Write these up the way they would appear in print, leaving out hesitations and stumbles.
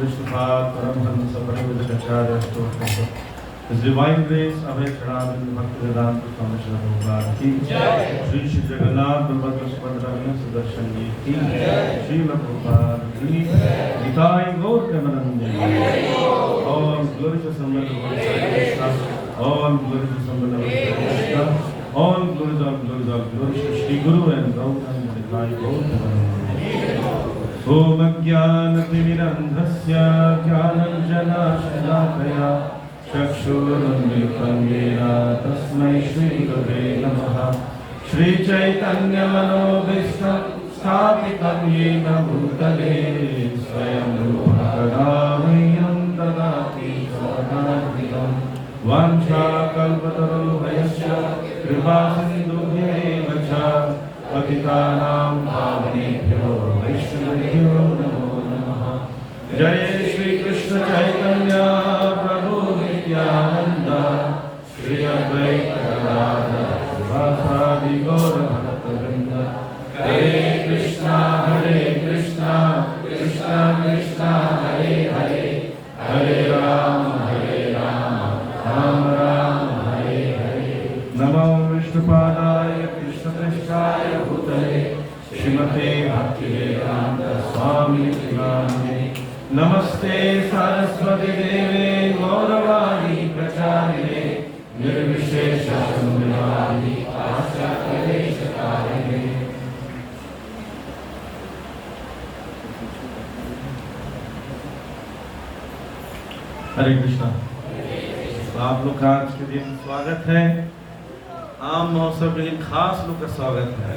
Vishnupada Paramhansa Parivadacharya Stotra. His Divine Grace Abhay Chadabindu Bhaktivedanta Swami Srila Prabhupada ki Jai. Shri Shri Jagannath Balbhadra Subhadra Sudarshan ji ki Jai. Srila Prabhupada ki Jai. Nitai Gaur Premanande. All glory to Samvata Krishna. All glory to Samvata Krishna. All glory to Shri Guru and Gautama Nitai Gaur Premanande. Om Jnanatimirandhasya Jnananjanashalakaya Chakshurunmilitam Yena Tasmai Shri Gurave Namaha. Shri Chaitanya Manobishtam Sthapitam Yena Bhutale Swayam Rupa Kadavayam Dadati Swadadhikam Vancha Kalpatarubhayasya Kripa Sindhubhya Vacha Patitanam Pavanebhyo Vaishnavebhyo Namo Namaha. Jai Shri Krishna Chaitanya Prabhu Nityananda Shri Advaita Gadadhara Srivasadi Gaura Bhaktavrinda. Hare Krishna Krishna Krishna Hare Hare Hare Rama Rama Rama Hare Hare. Namo Vishnupadaya Krishna Bhutale Srimate Bhaktivedanta Swami Nityanande. Namaste Saraswati Deve Gauravani Pracharine Nirvishesha Sundari Paschatkaleshakarine. हरे कृष्णा। आप लोग का आज के दिन स्वागत है। आम महोत्सव के लिए खास लोग का स्वागत है।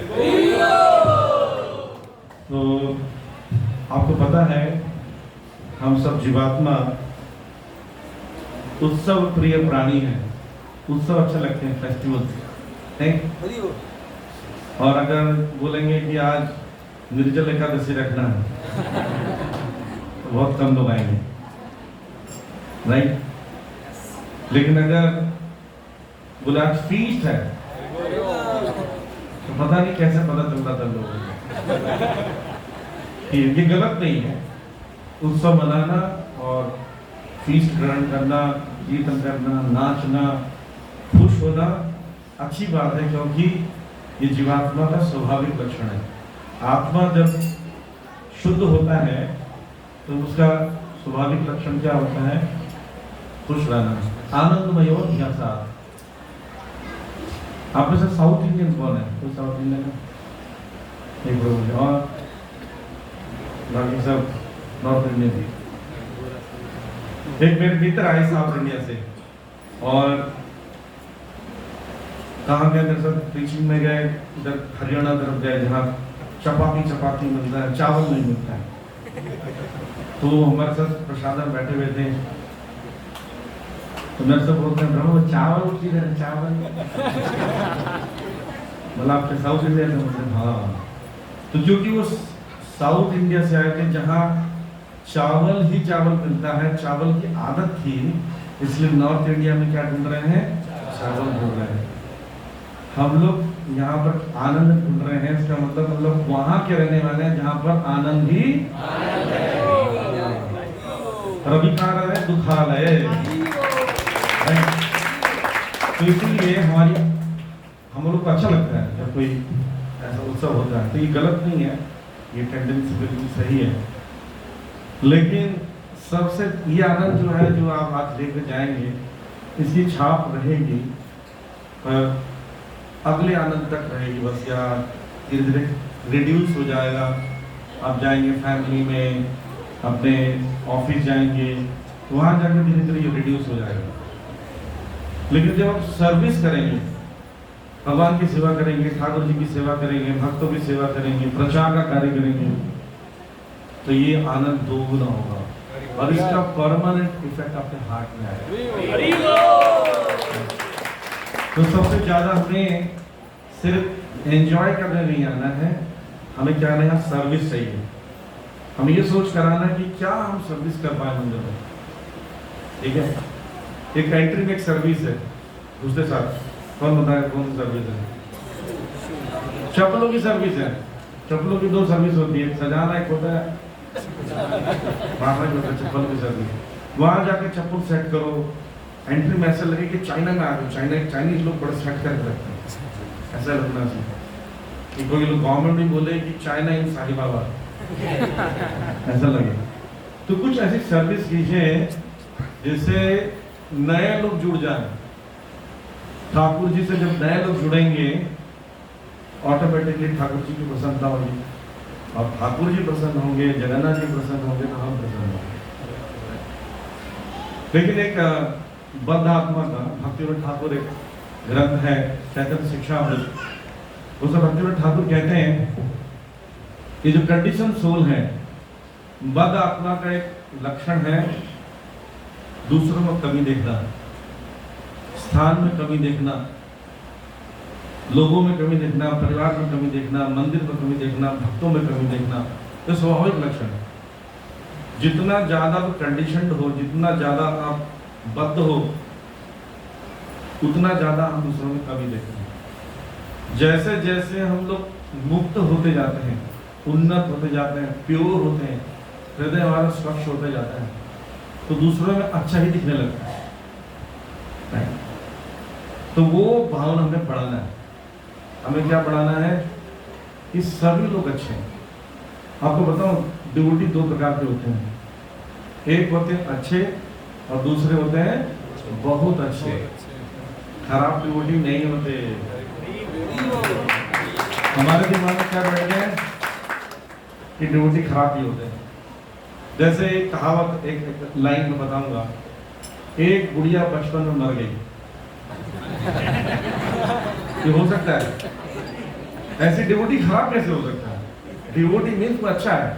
तो आपको पता है हम सब जीवात्मा उत्सव प्रिय प्राणी हैं। उत्सव अच्छे लगते हैं, फेस्टिवल हैं। और अगर बोलेंगे कि आज निर्जल एकादशी रखना है तो बहुत कम लोग आएंगे, राइट। लेकिन अगर बोले आज फीस्ट है तो पता नहीं कैसे पता चलता था लोगों को कि ये गलत नहीं है। उत्सव मनाना और फीस्ट ग्रहण करना, कीर्तन करना, नाचना, खुश होना अच्छी बात है, क्योंकि ये जीवात्मा का स्वाभाविक लक्षण है। आत्मा जब शुद्ध होता है तो उसका स्वाभाविक लक्षण क्या होता है? खुश रहना, आनंदमय और ध्यासा। आप में से साउथ इंडियन कौन है? कोई साउथ इंडियन है? एक बोलो। और बाकी सब नॉर्थ इंडियन थी। एक मेरे मित्र आए साउथ इंडिया से और कहाँ गए? मेरे साथ टीचिंग में गए, इधर हरियाणा तरफ गए जहाँ चपाती मिलता है, चावल नहीं मिलता है। तो हमारे साथ प्रसाद में बैठे हुए थे, तो मेरे से बोलते हैं ब्रह्म चावल की चावल मतलब आपके साउथ इंडिया से? मतलब हाँ। तो क्योंकि वो साउथ इंडिया से आए थे जहाँ चावल ही चावल मिलता है, चावल की आदत थी, इसलिए नॉर्थ इंडिया में क्या ढूंढ रहे हैं? चावल ढूंढ रहे हैं। हम लोग यहाँ पर आनंद ढूंढ रहे हैं। इसका मतलब हम लोग वहां के रहने वाले हैं जहाँ पर आनंद ही रविकार है, दुखालय। तो इसीलिए हम लोग को अच्छा लगता है जब कोई ऐसा उत्सव होता है। तो ये गलत नहीं है, ये टेंडेंसी बिल्कुल सही है। लेकिन सबसे ये आनंद जो है, जो आप आज लेकर जाएंगे, इसकी छाप रहेगी पर अगले आनंद तक रहेगी बस, या धीरे धीरे रिड्यूस हो जाएगा। आप जाएंगे फैमिली में, अपने ऑफिस जाएंगे, तो वहाँ जाकर धीरे धीरे ये रिड्यूस हो जाएगा। लेकिन जब आप सर्विस करेंगे, भगवान की सेवा करेंगे, ठाकुर जी की सेवा करेंगे, भक्तों की सेवा करेंगे, प्रचार का कार्य करेंगे, तो ये आनंद दोगुना होगा और इसका परमानेंट इफेक्ट आपके हार्ट में आएगा। तो सबसे ज्यादा हमें सिर्फ एंजॉय करने नहीं आना है, हमें क्या आना है? सर्विस चाहिए। हमें ये सोच कर आना है कि क्या हम सर्विस कर पाए मंदिर में। ठीक है, एक कंट्री में एक सर्विस है, दूसरे साथ कौन बताए कौन सी सर्विस है? चप्पलों की सर्विस है। चप्पलों की दो सर्विस होती है, एक सजाना, एक होता है महाराज होता चप्पल की सर्दी, वहां जाके चप्पल सेट करो, एंट्री में ऐसा लगे कि चाइना में आ गए, चाइनीज लोग बड़े सेट करके रखते हैं, ऐसा लगना चाहिए कि कोई लोग गवर्नमेंट भी बोले कि चाइना इन साहिबाबा ऐसा लगे। तो कुछ ऐसी सर्विस कीजिए जिससे नए लोग जुड़ जाए। ठाकुर जी से जब नए लोग जुड़ेंगे ऑटोमेटिकली ठाकुर जी की प्रसन्नता होगी, और ठाकुर जी प्रसन्न होंगे, जगन्नाथ जी प्रसन्न होंगे, तो हम प्रसन्न होंगे। लेकिन एक बद्ध आत्मा का भक्तिविनोद ठाकुर एक ग्रंथ है चैतन्य शिक्षामृत, उसमें भक्तिविनोद ठाकुर कहते हैं कि जो कंडीशन सोल है, बद्ध आत्मा का एक लक्षण है दूसरों में कमी देखना, स्थान में कमी देखना, लोगों में कमी देखना, परिवार में कमी देखना, मंदिर में कमी देखना, भक्तों में कमी देखना, तो स्वाभाविक लक्षण है। जितना ज्यादा कंडीशनड हो, जितना ज्यादा आप बद्ध हो, उतना ज्यादा हम दूसरों में कमी देखते हैं। जैसे जैसे हम लोग मुक्त होते जाते हैं, उन्नत होते जाते हैं, प्योर होते हैं, हृदय हमारा स्वच्छ होते जाता है, तो दूसरों में अच्छा ही दिखने लगता है। तो वो भावना हमें बढ़ाना है। हमें क्या बढ़ाना है कि सभी लोग अच्छे हैं। आपको बताऊं, डिवोटी दो प्रकार के होते हैं, एक होते हैं अच्छे और दूसरे होते हैं बहुत अच्छे। खराब डिवोटी नहीं होते। हमारे दिमाग में क्या बैठ गया कि डिवोटी खराब ही होते हैं। जैसे एक कहावत, एक लाइन में बताऊंगा, एक गुड़िया बचपन में मर गई, ये हो सकता है? ऐसी डिवोटी खराब कैसे हो सकता है? डिवोटी मीन्स वो अच्छा है,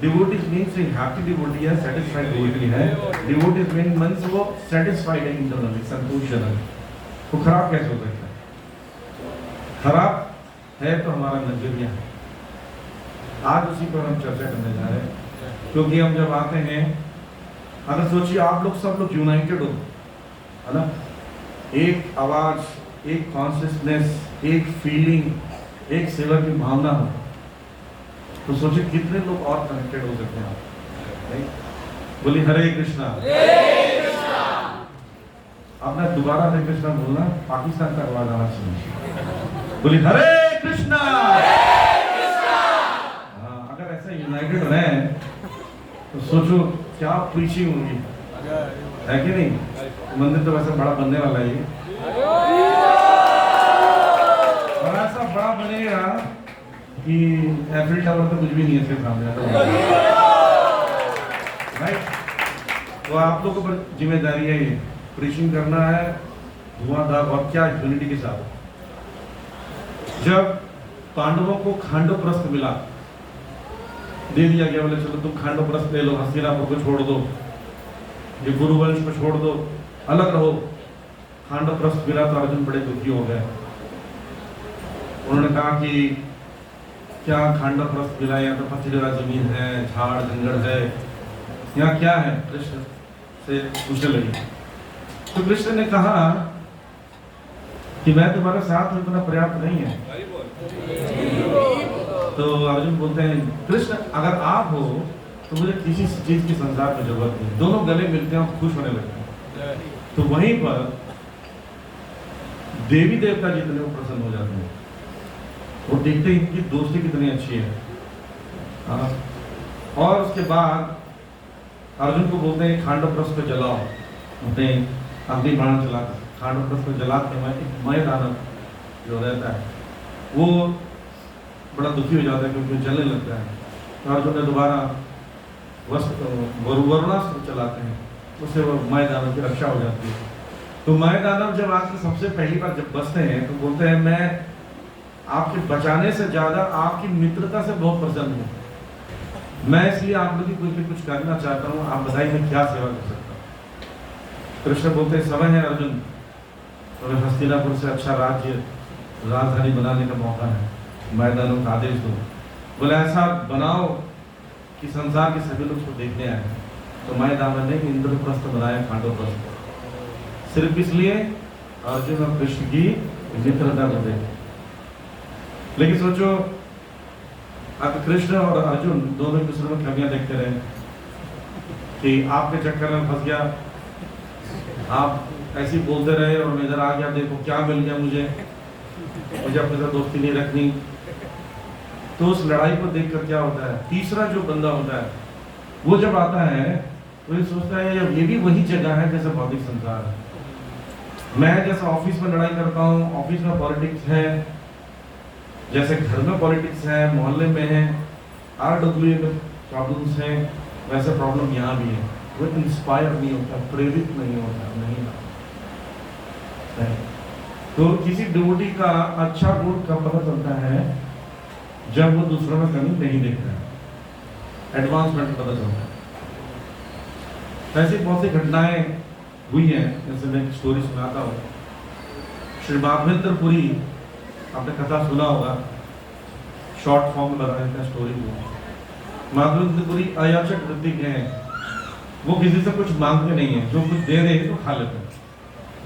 डिवोटी मीन्स हैप्पी डिवोटी है, सेटिस्फाइड डिवोटी है। डिवोटी मीन्स वो सेटिस्फाइड है इंटरनली, संतोषजनक। तो खराब कैसे हो सकता है? खराब है तो हमारा नजरिया है। आज उसी पर हम चर्चा करने जा रहे हैं, क्योंकि हम जब आते हैं, अगर सोचिए आप लोग सब लोग यूनाइटेड हो, है ना, एक आवाज, एक कॉन्शियसनेस, एक फीलिंग, एक सेवा की भावना हो, तो सोचिए कितने लोग और कनेक्टेड हो सकते हैं आप। बोलिए हरे कृष्णा। आपने दोबारा हरे कृष्णा बोलना, पाकिस्तान का आवाज आना चाहिए। बोलिए हरे कृष्णा। हाँ, अगर ऐसा यूनाइटेड रहे तो सोचो क्या प्रीचिंग होगी, है कि नहीं? मंदिर तो वैसे बड़ा बनने वाला है, बड़ा सा बड़ा बनेगा कि एफिल टावर तो कुछ भी नहीं है इसके सामने, राइट? तो आप लोगों पर जिम्मेदारी है, ये प्रीचिंग करना है धुआंधार, और क्या यूनिटी के साथ। जब पांडवों को खांडवप्रस्थ मिला, दे दिया गया, बोले चलो तुम खांडवप्रस्थ ले लो, हस्तिनापुर को छोड़ दो, ये गुरुवंश को छोड़ दो, अलग रहो। खांडवप्रस्थ मिला तो अर्जुन बड़े दुखी हो गए। उन्होंने कहा कि क्या खांडवप्रस्थ मिला, या तो पथरीला जमीन है, झाड़ जंगल है, यहाँ क्या है? कृष्ण से पूछने लगे। तो कृष्ण ने कहा कि मैं तुम्हारे साथ हूं, इतना पर्याप्त नहीं है। तो अर्जुन बोलते हैं, कृष्ण अगर आप हो तो मुझे किसी चीज की संसार में जरूरत नहीं। दोनों गले मिलते हैं और खुश होने लगते हैं। तो वहीं पर देवी देवता जितने वो प्रसन्न हो जाते हैं, वो देखते हैं इनकी दोस्ती कितनी अच्छी है। और उसके बाद अर्जुन को बोलते हैं खांडवप्रस्थ को जलाओ, बोलते हैं अग्नि बाण चलाकर खांडवप्रस्थ को जलाते हैं। एक मय दानव जो रहता है वो बड़ा दुखी हो जाता है क्योंकि वो जलने लगता है। तो अर्जुन ने दोबारा वरुणास्त्र चलाते हैं, उससे वो मय दानव की रक्षा हो जाती है। तो मय दानव जब आपसे सबसे पहली बार जब बसते हैं तो बोलते हैं मैं आपके बचाने से ज्यादा आपकी मित्रता से बहुत प्रसन्न हूँ, मैं इसलिए आप लोग की कोई कुछ करना चाहता हूँ, आप बताइए मैं क्या सेवा कर सकता हूँ। कृष्ण बोलते हैं समय है अर्जुन, तो हस्तिनापुर से अच्छा राज्य राजधानी बनाने का मौका है, मैदानों का आदेश दो। बोले ऐसा बनाओ कि संसार के सभी लोग उसको देखने आए। तो मैदान ने इंद्रप्रस्थ बनाया, खांडवप्रस्थ, सिर्फ इसलिए अर्जुन और कृष्ण की मित्रता को देख। लेकिन सोचो अब कृष्ण और अर्जुन दोनों एक दूसरे में कमियां देखते रहे कि आपके चक्कर में फंस गया, आप ऐसे ही बोलते रहे और मैं इधर आ गया, देखो क्या मिल गया मुझे अपने साथ दोस्ती नहीं रखनी। तो उस लड़ाई को देखकर क्या होता है, तीसरा जो बंदा होता है वो जब आता है तो ये सोचता है ये भी वही जगह है जैसे भौतिक संसार है। मैं जैसे ऑफिस में लड़ाई करता हूँ, ऑफिस में पॉलिटिक्स है, जैसे घर में पॉलिटिक्स है, मोहल्ले में है, RWA में प्रॉब्लम्स हैं, वैसे प्रॉब्लम यहाँ भी है। वो इंस्पायर नहीं होता, प्रेरित नहीं होता, नहीं। तो किसी डिवोटी का अच्छा गुण कब पता चलता है, जब वो दूसरों में कमी नहीं देखता है, एडवांसमेंट पता चलता है। ऐसी बहुत सी घटनाएं हुई हैं, जैसे मैं एक स्टोरी सुनाता हूँ। श्री माधवेंद्रपुरी, आपने कथा सुना होगा, शॉर्ट फॉर्म में बताया था स्टोरी को। माधवेंद्रपुरी अयाचक वृत्ति के हैं, वो किसी से कुछ मांगते नहीं है, जो कुछ दे रहे तो खा लेते हैं,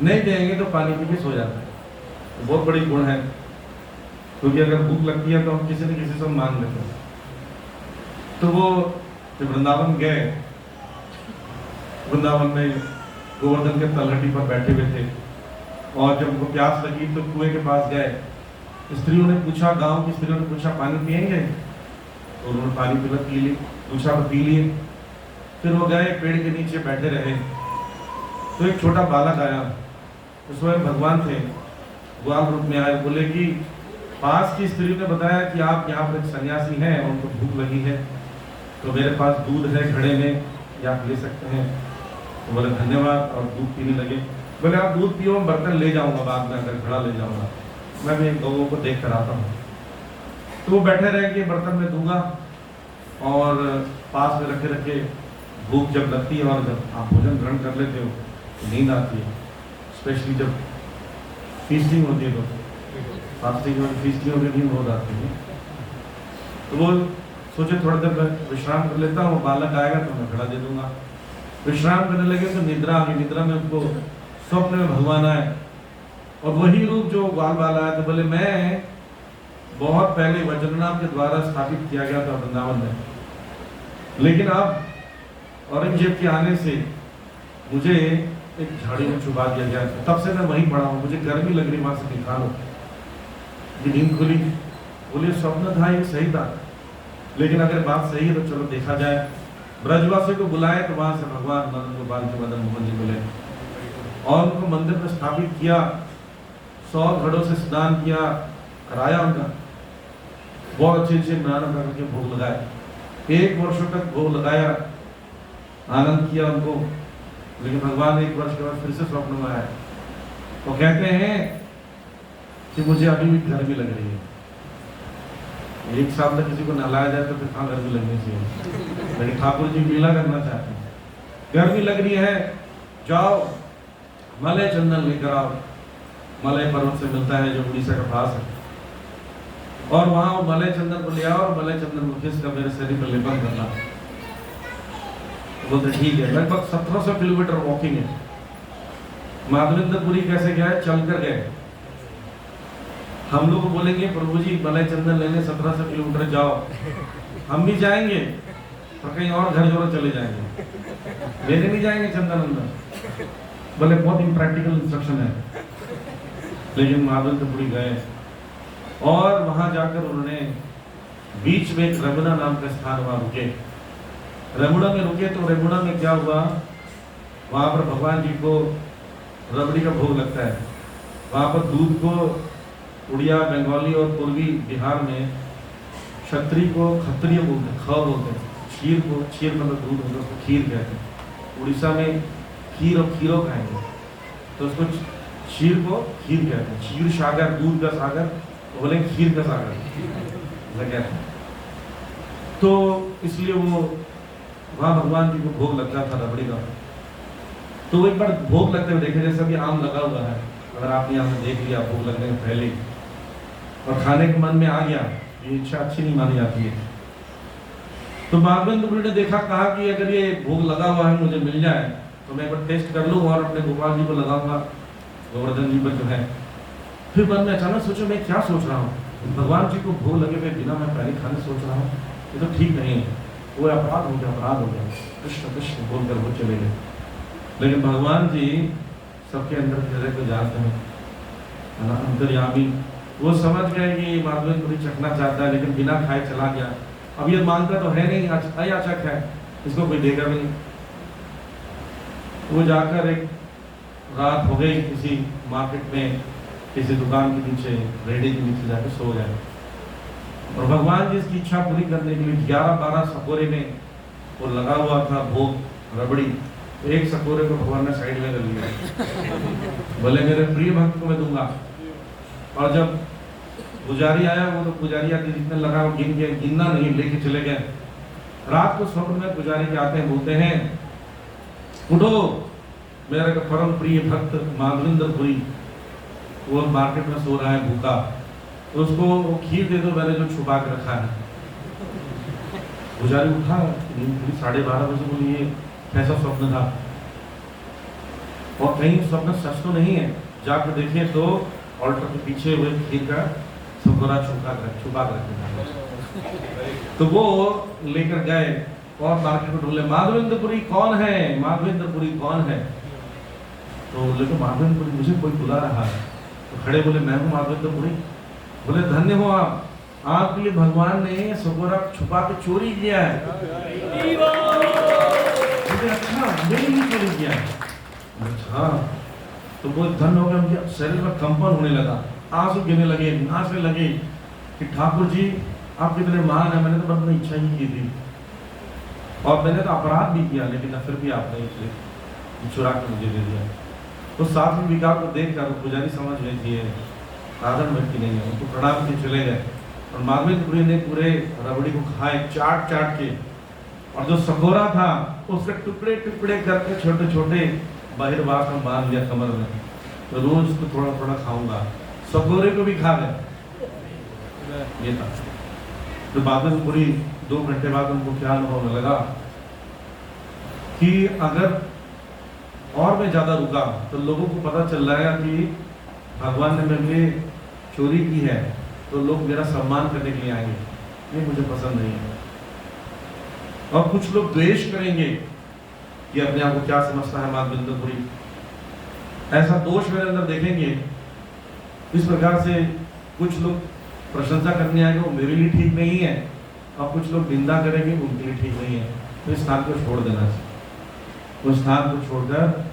नहीं देंगे तो पानी पी के सो जाता है। तो बहुत बड़ी गुण है, क्योंकि अगर भूख लगती है तो हम किसी न किसी से मांग लेते हैं। तो वो जब वृंदावन गए, वृंदावन में गोवर्धन के तलहटी पर बैठे हुए थे, और जब उनको प्यास लगी तो कुएं के पास गए। स्त्रियों ने पूछा, गांव की स्त्रियों ने पूछा पानी पिएंगे, तो उन्होंने पानी पी ली, पूछा तो पी लिए। फिर वो गए, पेड़ के नीचे बैठे रहे, तो एक छोटा बालक आया, उसमें भगवान थे, ग्वाल रूप में आए, बोले कि पास की स्त्री ने बताया कि आप यहाँ पर एक सन्यासी हैं, उनको भूख लगी है, तो मेरे पास दूध है घड़े में, या आप ले सकते हैं। तो बोले धन्यवाद, और दूध पीने लगे। बोले आप दूध पियो, मैं बर्तन ले जाऊंगा, बाद में अगर घड़ा ले जाऊंगा, मैं भी गौओं को देख कर आता हूँ। तो वो बैठे रहे कि बर्तन में दूंगा, और पास में रखे रखे भूख जब लगती है और जब आप भोजन ग्रहण कर लेते हो तो नींद आती है, स्पेशली जब फीस्टिंग होती है, तो फास्टिंग और फीस्टिंग होकर नींद हो जाती है। तो वो सोचे थोड़ी देर में विश्राम कर लेता हूँ, बालक आएगा तो मैं घड़ा दे दूंगा। विश्राम करने लगे तो निद्रा आ गई। निद्रा में उनको स्वप्न में भगवान आए, और वही रूप जो बाल बाल आया, तो बोले मैं बहुत पहले वज्रनाभ के द्वारा स्थापित किया गया था वृंदावन में, लेकिन अब औरंगजेब के आने से मुझे एक झाड़ी में छुपा दिया गया, तब से मैं वहीं पड़ा हूँ, मुझे गर्मी लग रही, वहां से निकालो। नींद खुली, बोले स्वप्न था ये सही था, लेकिन अगर बात सही है तो चलो देखा जाए। ब्रजवासी को बुलाए, तो वहां से भगवान मदन गोपाल के मदन मोहन जी बोले, और उनको मंदिर में स्थापित किया, 100 घड़ों से स्नान किया, कराया उनका, बहुत अच्छे अच्छे नाना करके भोग लगाए, 1 वर्ष तक भोग लगाया, आनंद किया उनको। लेकिन भगवान 1 वर्ष के बाद फिर से स्वप्न में आए, तो कहते हैं कि मुझे अभी भी गर्मी लग रही है। 1 साल तक किसी को नहलाया जाए तो फिर कहाँ गर्मी लगनी चाहिए, लेकिन ठाकुर जी लीला करना चाहते हैं। गर्मी लग रही है, जाओ मलय चंदन लेकर आओ, मलय पर्वत से मिलता है जो उड़ीसा के पास है, और वहां मलय चंदन को ले आओ, और मलय चंदन को खींच कर मेरे शरीर पर लेपन करना। बोलते ठीक है। लगभग 1700 किलोमीटर वॉकिंग है। माधवेंद्रपुरी कैसे गए, चल कर गए। हम लोग बोलेंगे प्रभु जी मलय चंदन लेने 1700 किलोमीटर जाओ, हम भी जाएंगे, पर कहीं और घर जोड़ो चले जाएंगे, लेने नहीं जाएंगे चंदन अंदर। बोले बहुत इम्प्रैक्टिकल इंस्ट्रक्शन है। लेकिन माधवेंद्रपुरी गए, और वहां जाकर उन्होंने बीच में एक रमुना नाम का स्थान वहां रुके। रमुना में रुके तो रमुना में क्या हुआ, वहां पर भगवान जी को रबड़ी का भोग लगता है। वहां पर दूध को उड़िया, बंगाली और पूर्वी बिहार में क्षत्रिय को क्षत्रिय बोलते, ख बोलते हैं। क्षीर को, क्षीर मतलब दूध होता है, उसको खीर कहते हैं। उड़ीसा में खीर और खीरो खाएंगे तो उसको क्षीर को खीर कहते हैं। क्षीर सागर, दूध का सागर, तो बोले खीर का सागर कहते हैं। तो इसलिए वो वहां भगवान जी को भोग लगता था रबड़ी का। तो एक बार भोग लगते हुए देखे, जैसे अभी आम लगा हुआ है, अगर आपने यहाँ से देख लिया भोग लगने के पहले और खाने के मन में आ गया, ये इच्छा अच्छी नहीं मानी जाती है। तो माधवेंद्रपुरी ने देखा, कहा कि अगर ये भोग लगा हुआ है मुझे मिल जाए तो मैं एक बार टेस्ट कर लूँ और अपने गोपाल जी को लगाऊंगा, गोवर्धन जी पर जो है। फिर मन में अचानक सोचो मैं क्या सोच रहा हूँ, भगवान जी को भूख लगे हुए बिना मैं पहले खाने सोच रहा हूँ, ये तो ठीक नहीं है, वो अपराध हो गया, कृष्ण कृष्ण बोलकर वो चले गए। लेकिन भगवान जी सबके अंदर हृदय को जानते हैं, है ना, अंतर्यामी। वो समझ गए कि माधवी पूरी चखना चाहता है, लेकिन बिना खाए चला गया। अब ये मानता तो है नहीं, अयाचक है, इसको कोई देगा भी नहीं। वो जाकर एक रात हो गई, किसी मार्केट में किसी दुकान के नीचे, रेडी के नीचे जाकर सो गए। और भगवान जी इसकी इच्छा पूरी करने के लिए 11-12 सकोरे में वो लगा हुआ था भोग रबड़ी, एक सकोरे को भगवान ने साइड में कर लिया, बोले मेरे प्रिय भक्त को मैं दूंगा। और जब पुजारी आया, वो तो पुजारी आके जितने लगा वो गिन के, गिनना नहीं, लेके चले गए। रात को स्वप्न में पुजारी के आते हैं, बोलते हैं उठो, मेरा परम प्रिय भक्त माधवेंद्रपुरी वो मार्केट में सो रहा है भूखा, तो उसको वो खीर दे दो मैंने जो छुपा के रखा है। पुजारी उठा, 12:30 बजे, बोली ये कैसा स्वप्न था, और कहीं स्वप्न सच तो नहीं है। जाकर देखे तो ऑल्टर के पीछे हुए खीर का सकोरा छुपा कर रखा। तो वो लेकर गए और मार्केट में ढूंढे, माधवेंद्रपुरी कौन है, माधवेंद्रपुरी कौन है। तो बोले माधवेंद्रपुरी मुझे कोई बुला रहा है। तो खड़े बोले मैं हूँ माधवेंद्रपुरी। बोले धन्य हो आप, आपके लिए भगवान ने सकोरा छुपा के चोरी किया है। अच्छा, मेरे लिए चोरी किया है। अच्छा, तो वो धन हो गया, उनके शरीर में कंपन होने लगा, आंसू गिरने लगे, नाचने लगे कि ठाकुर जी आप कितने महान है, मैंने तो बस इच्छा ही की थी और मैंने तो अपराध भी किया, लेकिन फिर भी आपने इसे चुरा के मुझे दे दिया। तो साथ में विकार को देख कर पुजारी समझ गए कि ये साधारण व्यक्ति नहीं है, उनको प्रणाम के चले गए। और माधवेंद्रपुरी ने पूरे रबड़ी को खाए चाट के, और जो सकोरा था उसके टुकड़े टुकड़े करके छोटे छोटे बहिर्वास में बांध लिया कमर में, तो रोज उसको थोड़ा थोड़ा खाऊंगा। सकोरे को भी खा गए, ये था। तो माधवेंद्रपुरी 2 घंटे बाद उनको क्या अनुभव होने लगा कि अगर और मैं ज्यादा रुका तो लोगों को पता चल जाएगा कि भगवान ने मेरे लिए चोरी की है, तो लोग मेरा सम्मान करने के लिए आएंगे, ये मुझे पसंद नहीं है। और कुछ लोग द्वेष करेंगे कि अपने आप को क्या समझता है माधवेंद्रपुरी, ऐसा दोष मेरे अंदर देखेंगे। इस प्रकार से कुछ लोग प्रशंसा करने आएंगे, वो मेरे लिए ठीक नहीं है, और कुछ लोग निंदा करेंगे, उनके लिए ठीक नहीं है। तो इस स्थान को छोड़ देना चाहिए। उस स्थान को छोड़कर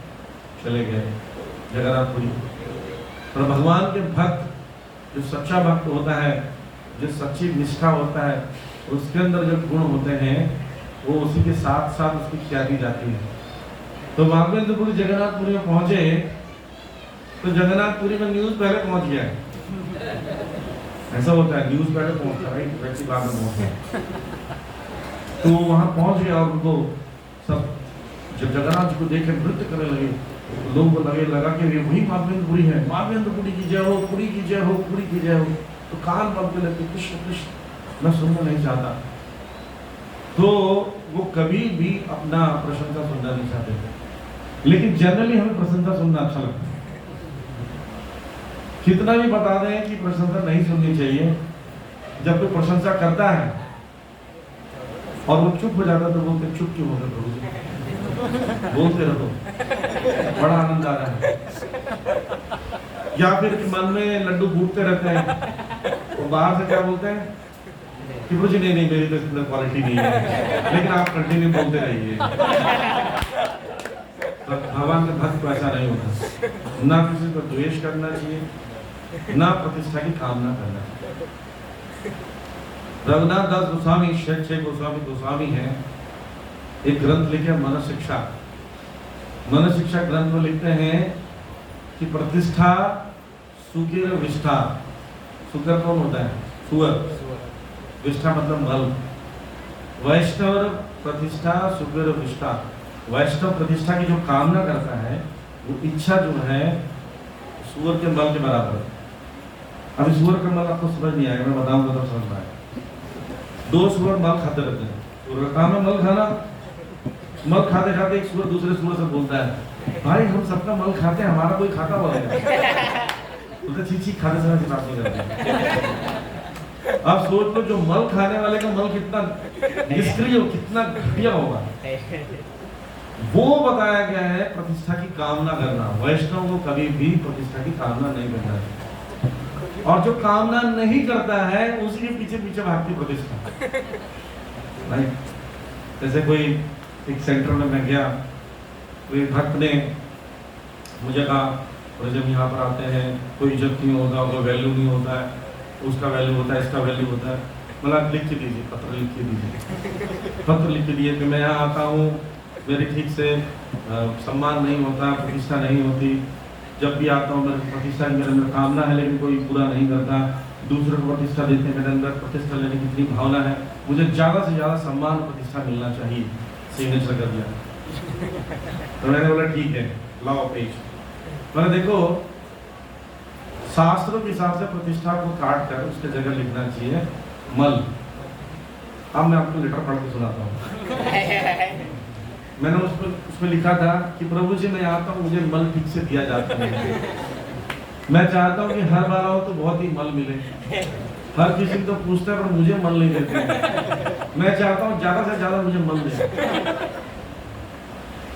चले गए जगन्नाथपुरी। और भगवान के भक्त, जो सच्चा भक्त होता है, जो सच्ची निष्ठा होता है, उसके अंदर जो गुण होते हैं वो उसी के साथ साथ उसकी ख्याति जाती है। तो माधवेंद्रपुरी जगन्नाथपुरी में पहुंचे, तो जगन्नाथपुरी में न्यूज पहले पहुंच गया। ऐसा होता है, न्यूज पहले पहुंचता है, व्यक्ति बाद में पहुंचता। तो वहां पहुंच गया और उनको सब जब जगन्नाथ जी को देख नृत्य करने लगे, लोगों को लगा कि ये वही माधवेंद्रपुरी है, माधवेंद्रपुरी की जय हो, पुरी की जय हो, पुरी की जय हो। तो कान पकड़ने लगते, कृष्ण कृष्ण, मैं सुनना नहीं चाहता। तो वो कभी भी अपना प्रशंसा सुनना नहीं चाहते थे, लेकिन जनरली हमें प्रशंसा सुनना अच्छा लगता है। कितना भी बता दें कि प्रशंसा नहीं सुननी चाहिए, जब कोई प्रशंसा करता है और वो चुप हो जाता तो बोलते चुप क्यों हो गए प्रभु जी, बोलते रहो, बड़ा आनंद आ रहा है। या फिर मन में लड्डू फूटते रहते हैं, वो बाहर से क्या बोलते हैं कि प्रभु जी नहीं मेरी तो इसमें क्वालिटी नहीं है, लेकिन आप कंटिन्यू बोलते रहिए। तो भगवान के भक्त को ऐसा नहीं होता, ना किसी को द्वेष करना चाहिए, ना प्रतिष्ठा की कामना करना चाहिए। रघुनाथ दास गोस्वामी, शेख गोस्वामी है, एक ग्रंथ लिखे मन शिक्षा। मन शिक्षा ग्रंथ में लिखते हैं कि प्रतिष्ठा सुकिर विष्ठा। सुकर कौन होता है? सुअर। विष्ठा मतलब मल। वैष्णव प्रतिष्ठा सुकिर विष्ठा। वैष्णव प्रतिष्ठा की जो कामना करता है, वो इच्छा जो है सुअर के मल के बराबर है। अभी सुअर का मल आपको समझ नहीं आएगा, मैं बताऊंगा तो समझ में आएगा। 2 सुअर मल खाते रहते हैं, सुअर का काम है मल खाना। मल खाते खाते एक सुअर दूसरे सुअर से बोलता है, भाई हम सबका मल खाते हैं, हमारा कोई खाता हुआ है? तो छी छी खाते समय से बात नहीं करते। आप सोच लो जो मल खाने वाले का मल कितना निष्क्रिय हो, कितना घटिया होगा। वो बताया गया है प्रतिष्ठा की कामना करना। वैष्णव को कभी भी प्रतिष्ठा की कामना नहीं करना चाहिए, और जो कामना नहीं करता है उसी के पीछे पीछे भागती प्रतिष्ठा। राइट? जैसे कोई एक सेंटर में मैं गया, कोई भक्त ने मुझे कहा, और जब यहाँ पर आते हैं कोई इज्जत नहीं होता, कोई वैल्यू नहीं होता है, उसका वैल्यू होता है, इसका वैल्यू होता है। मतलब लिख के दीजिए, पत्र लिख के दीजिए। पत्र लिख के दिए कि मैं यहाँ आता हूँ, मेरे ठीक से सम्मान नहीं होता, प्रतिष्ठा नहीं होती, जब भी आता हूँ मेरी प्रतिष्ठा मेरे अंदर कामना है लेकिन कोई पूरा नहीं करता, दूसरों को प्रतिष्ठा देते हैं, मेरे अंदर प्रतिष्ठा लेने की इतनी भावना है, मुझे ज़्यादा से ज़्यादा सम्मान प्रतिष्ठा मिलना चाहिए। सिग्नेचर कर दिया। तो मैंने बोला ठीक है, लाओ पेज। मैंने देखो, शास्त्रों के हिसाब से प्रतिष्ठा को काट कर उसके जगह लिखना चाहिए मल। अब मैं आपको लेटर पढ़ के सुनाता हूँ। मैंने उसमें लिखा था कि प्रभु जी मैं आता हूँ, मुझे मल ठीक से दिया जाता है। मैं चाहता हूँ कि हर बार आओ तो बहुत ही मल मिले। हर किसी को तो पूछता है पर मुझे मल नहीं देते। मैं चाहता हूँ ज्यादा से ज्यादा मुझे मल दे।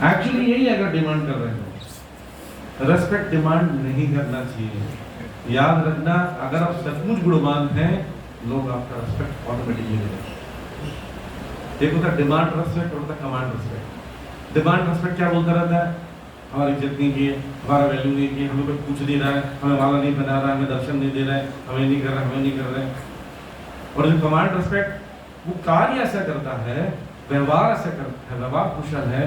एक्चुअली यही अगर डिमांड कर रहे हो, रेस्पेक्ट डिमांड नहीं करना चाहिए। याद रखना, अगर आप सचमुच गुणवान हैं, लोग आपका रेस्पेक्ट ऑटोमेटिकली देंगे। देखो था डिमांड रेस्पेक्ट और कमांड रेस्पेक्ट। डिमांड रेस्पेक्ट क्या बोलता रहता है, हमारी इज्जत नहीं की, हमारा वैल्यू नहीं की, हमें कोई पूछ नहीं रहा है, हमें माला नहीं बना रहा है, हमें दर्शन नहीं दे रहा है, हमें नहीं कर रहा है, हमें नहीं कर रहा है। और जो कमांड रेस्पेक्ट, वो कार्य ऐसा करता है, व्यवहार ऐसा करता है, व्यवहार कुशल है,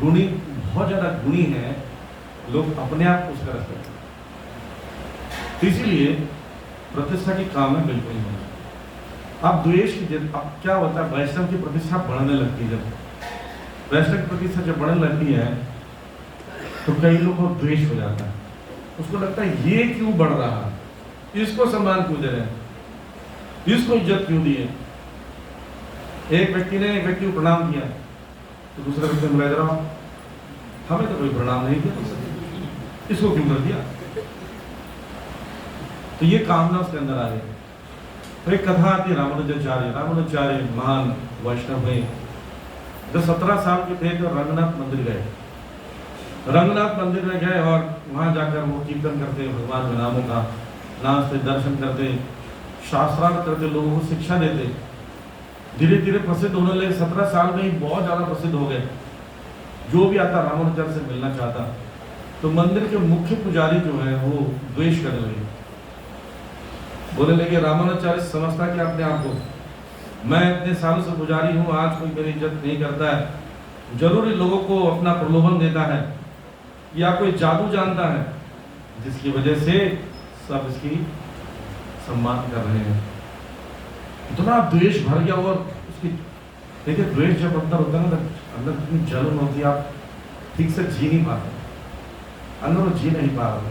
गुणी, बहुत ज्यादा गुणी है, लोग अपने आप उसका रेस्पेक्ट करते। तो इसीलिए प्रतिष्ठा की कामना बिल्कुल नहीं होना। अब द्वेष की अब क्या होता है, वैष्णव की प्रतिष्ठा बढ़ने लगती है। जब वैष्णव की प्रतिष्ठा जब बढ़ने लगती है तो कई लोगों को द्वेष हो जाता है। उसको लगता है ये क्यों बढ़ रहा है, इसको सम्मान क्यों दे रहे हैं, इसको इज्जत क्यों दी है। एक व्यक्ति ने एक व्यक्ति को प्रणाम किया तो दूसरे व्यक्ति ने बोला, जरा हमें तो कोई प्रणाम नहीं किया, इसको क्यों कर दिया। तो ये कामना उसके अंदर आ गई। तो एक कथा आती है रामानुजाचार्य महान वैष्णव हुए, जब 17 साल के थे तो रंगनाथ मंदिर गए। रंगनाथ मंदिर में गए और वहां जाकर वो कीर्तन करते, भगवान के नामों का नाम से दर्शन करते, शास्त्रार्थ करते, लोगों को शिक्षा देते। धीरे धीरे प्रसिद्ध होने लगे। 17 साल में ही बहुत ज्यादा प्रसिद्ध हो गए। जो भी आता रामानुजाचार्य से मिलना चाहता, तो मंदिर के मुख्य पुजारी जो है वो द्वेष करने लगे। बोलने लगे, रामानुजाचार्य समझता कि अपने आप को, मैं इतने सालों से पुजारी हूँ, आज कोई मेरी इज्जत नहीं करता है, जरूरी लोगों को अपना प्रलोभन देता है, या कोई जादू जानता है जिसकी वजह से सब इसकी सम्मान कर रहे हैं। इतना द्वेष भर गया। और उसकी देखिए, द्वेष जब अंदर होता है ना, अंदर इतनी जलन होती है, आप ठीक से जी नहीं पाते, अंदर वो जी नहीं पा रहे।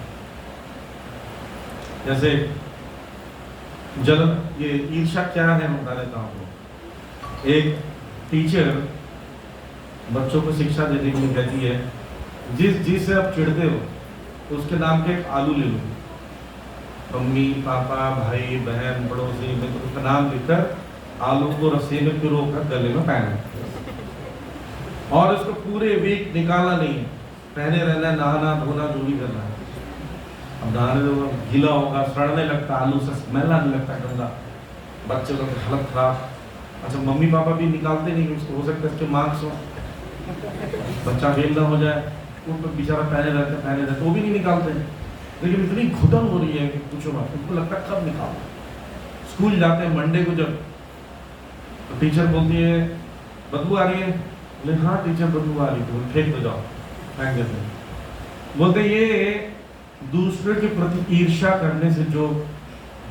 जैसे जलन, ये ईर्ष्या क्या है मैं बता देता हूँ आपको। एक टीचर बच्चों को शिक्षा देने के लिए कहती है, जिस से आप चिढ़ते हो उसके नाम के एक आलू ले लो, मम्मी पापा भाई बहन पड़ोसी मित्र, उसका नाम लिखकर आलू को रस्सी में पिरोकर गले में पहनो, और उसको पूरे वीक निकालना नहीं है, पहने रहना, नहाना धोना जो भी करना है। अब नहाने तो गीला होगा, सड़ने लगता, आलू से स्मेल आने लगता है गंदा, बच्चे लोग की हालत खराब। अच्छा, मम्मी पापा भी निकालते नहीं, उसको हो सकता है इसके मार्क्स हो, बच्चा फेल ना हो जाए, उनको बेचारा पहने रहते वो भी नहीं निकालते। लेकिन इतनी घुटन हो रही है कि पूछो मत, उनको लगता है कब निकाल। स्कूल जाते हैं मंडे को, जब तो टीचर बोलती है बदबू आ रही है, बोले हाँ टीचर बदबू आ रही है, तो फेंक तो जाओ, फेंक देते हैं। बोलते ये दूसरे के प्रति ईर्ष्या करने से जो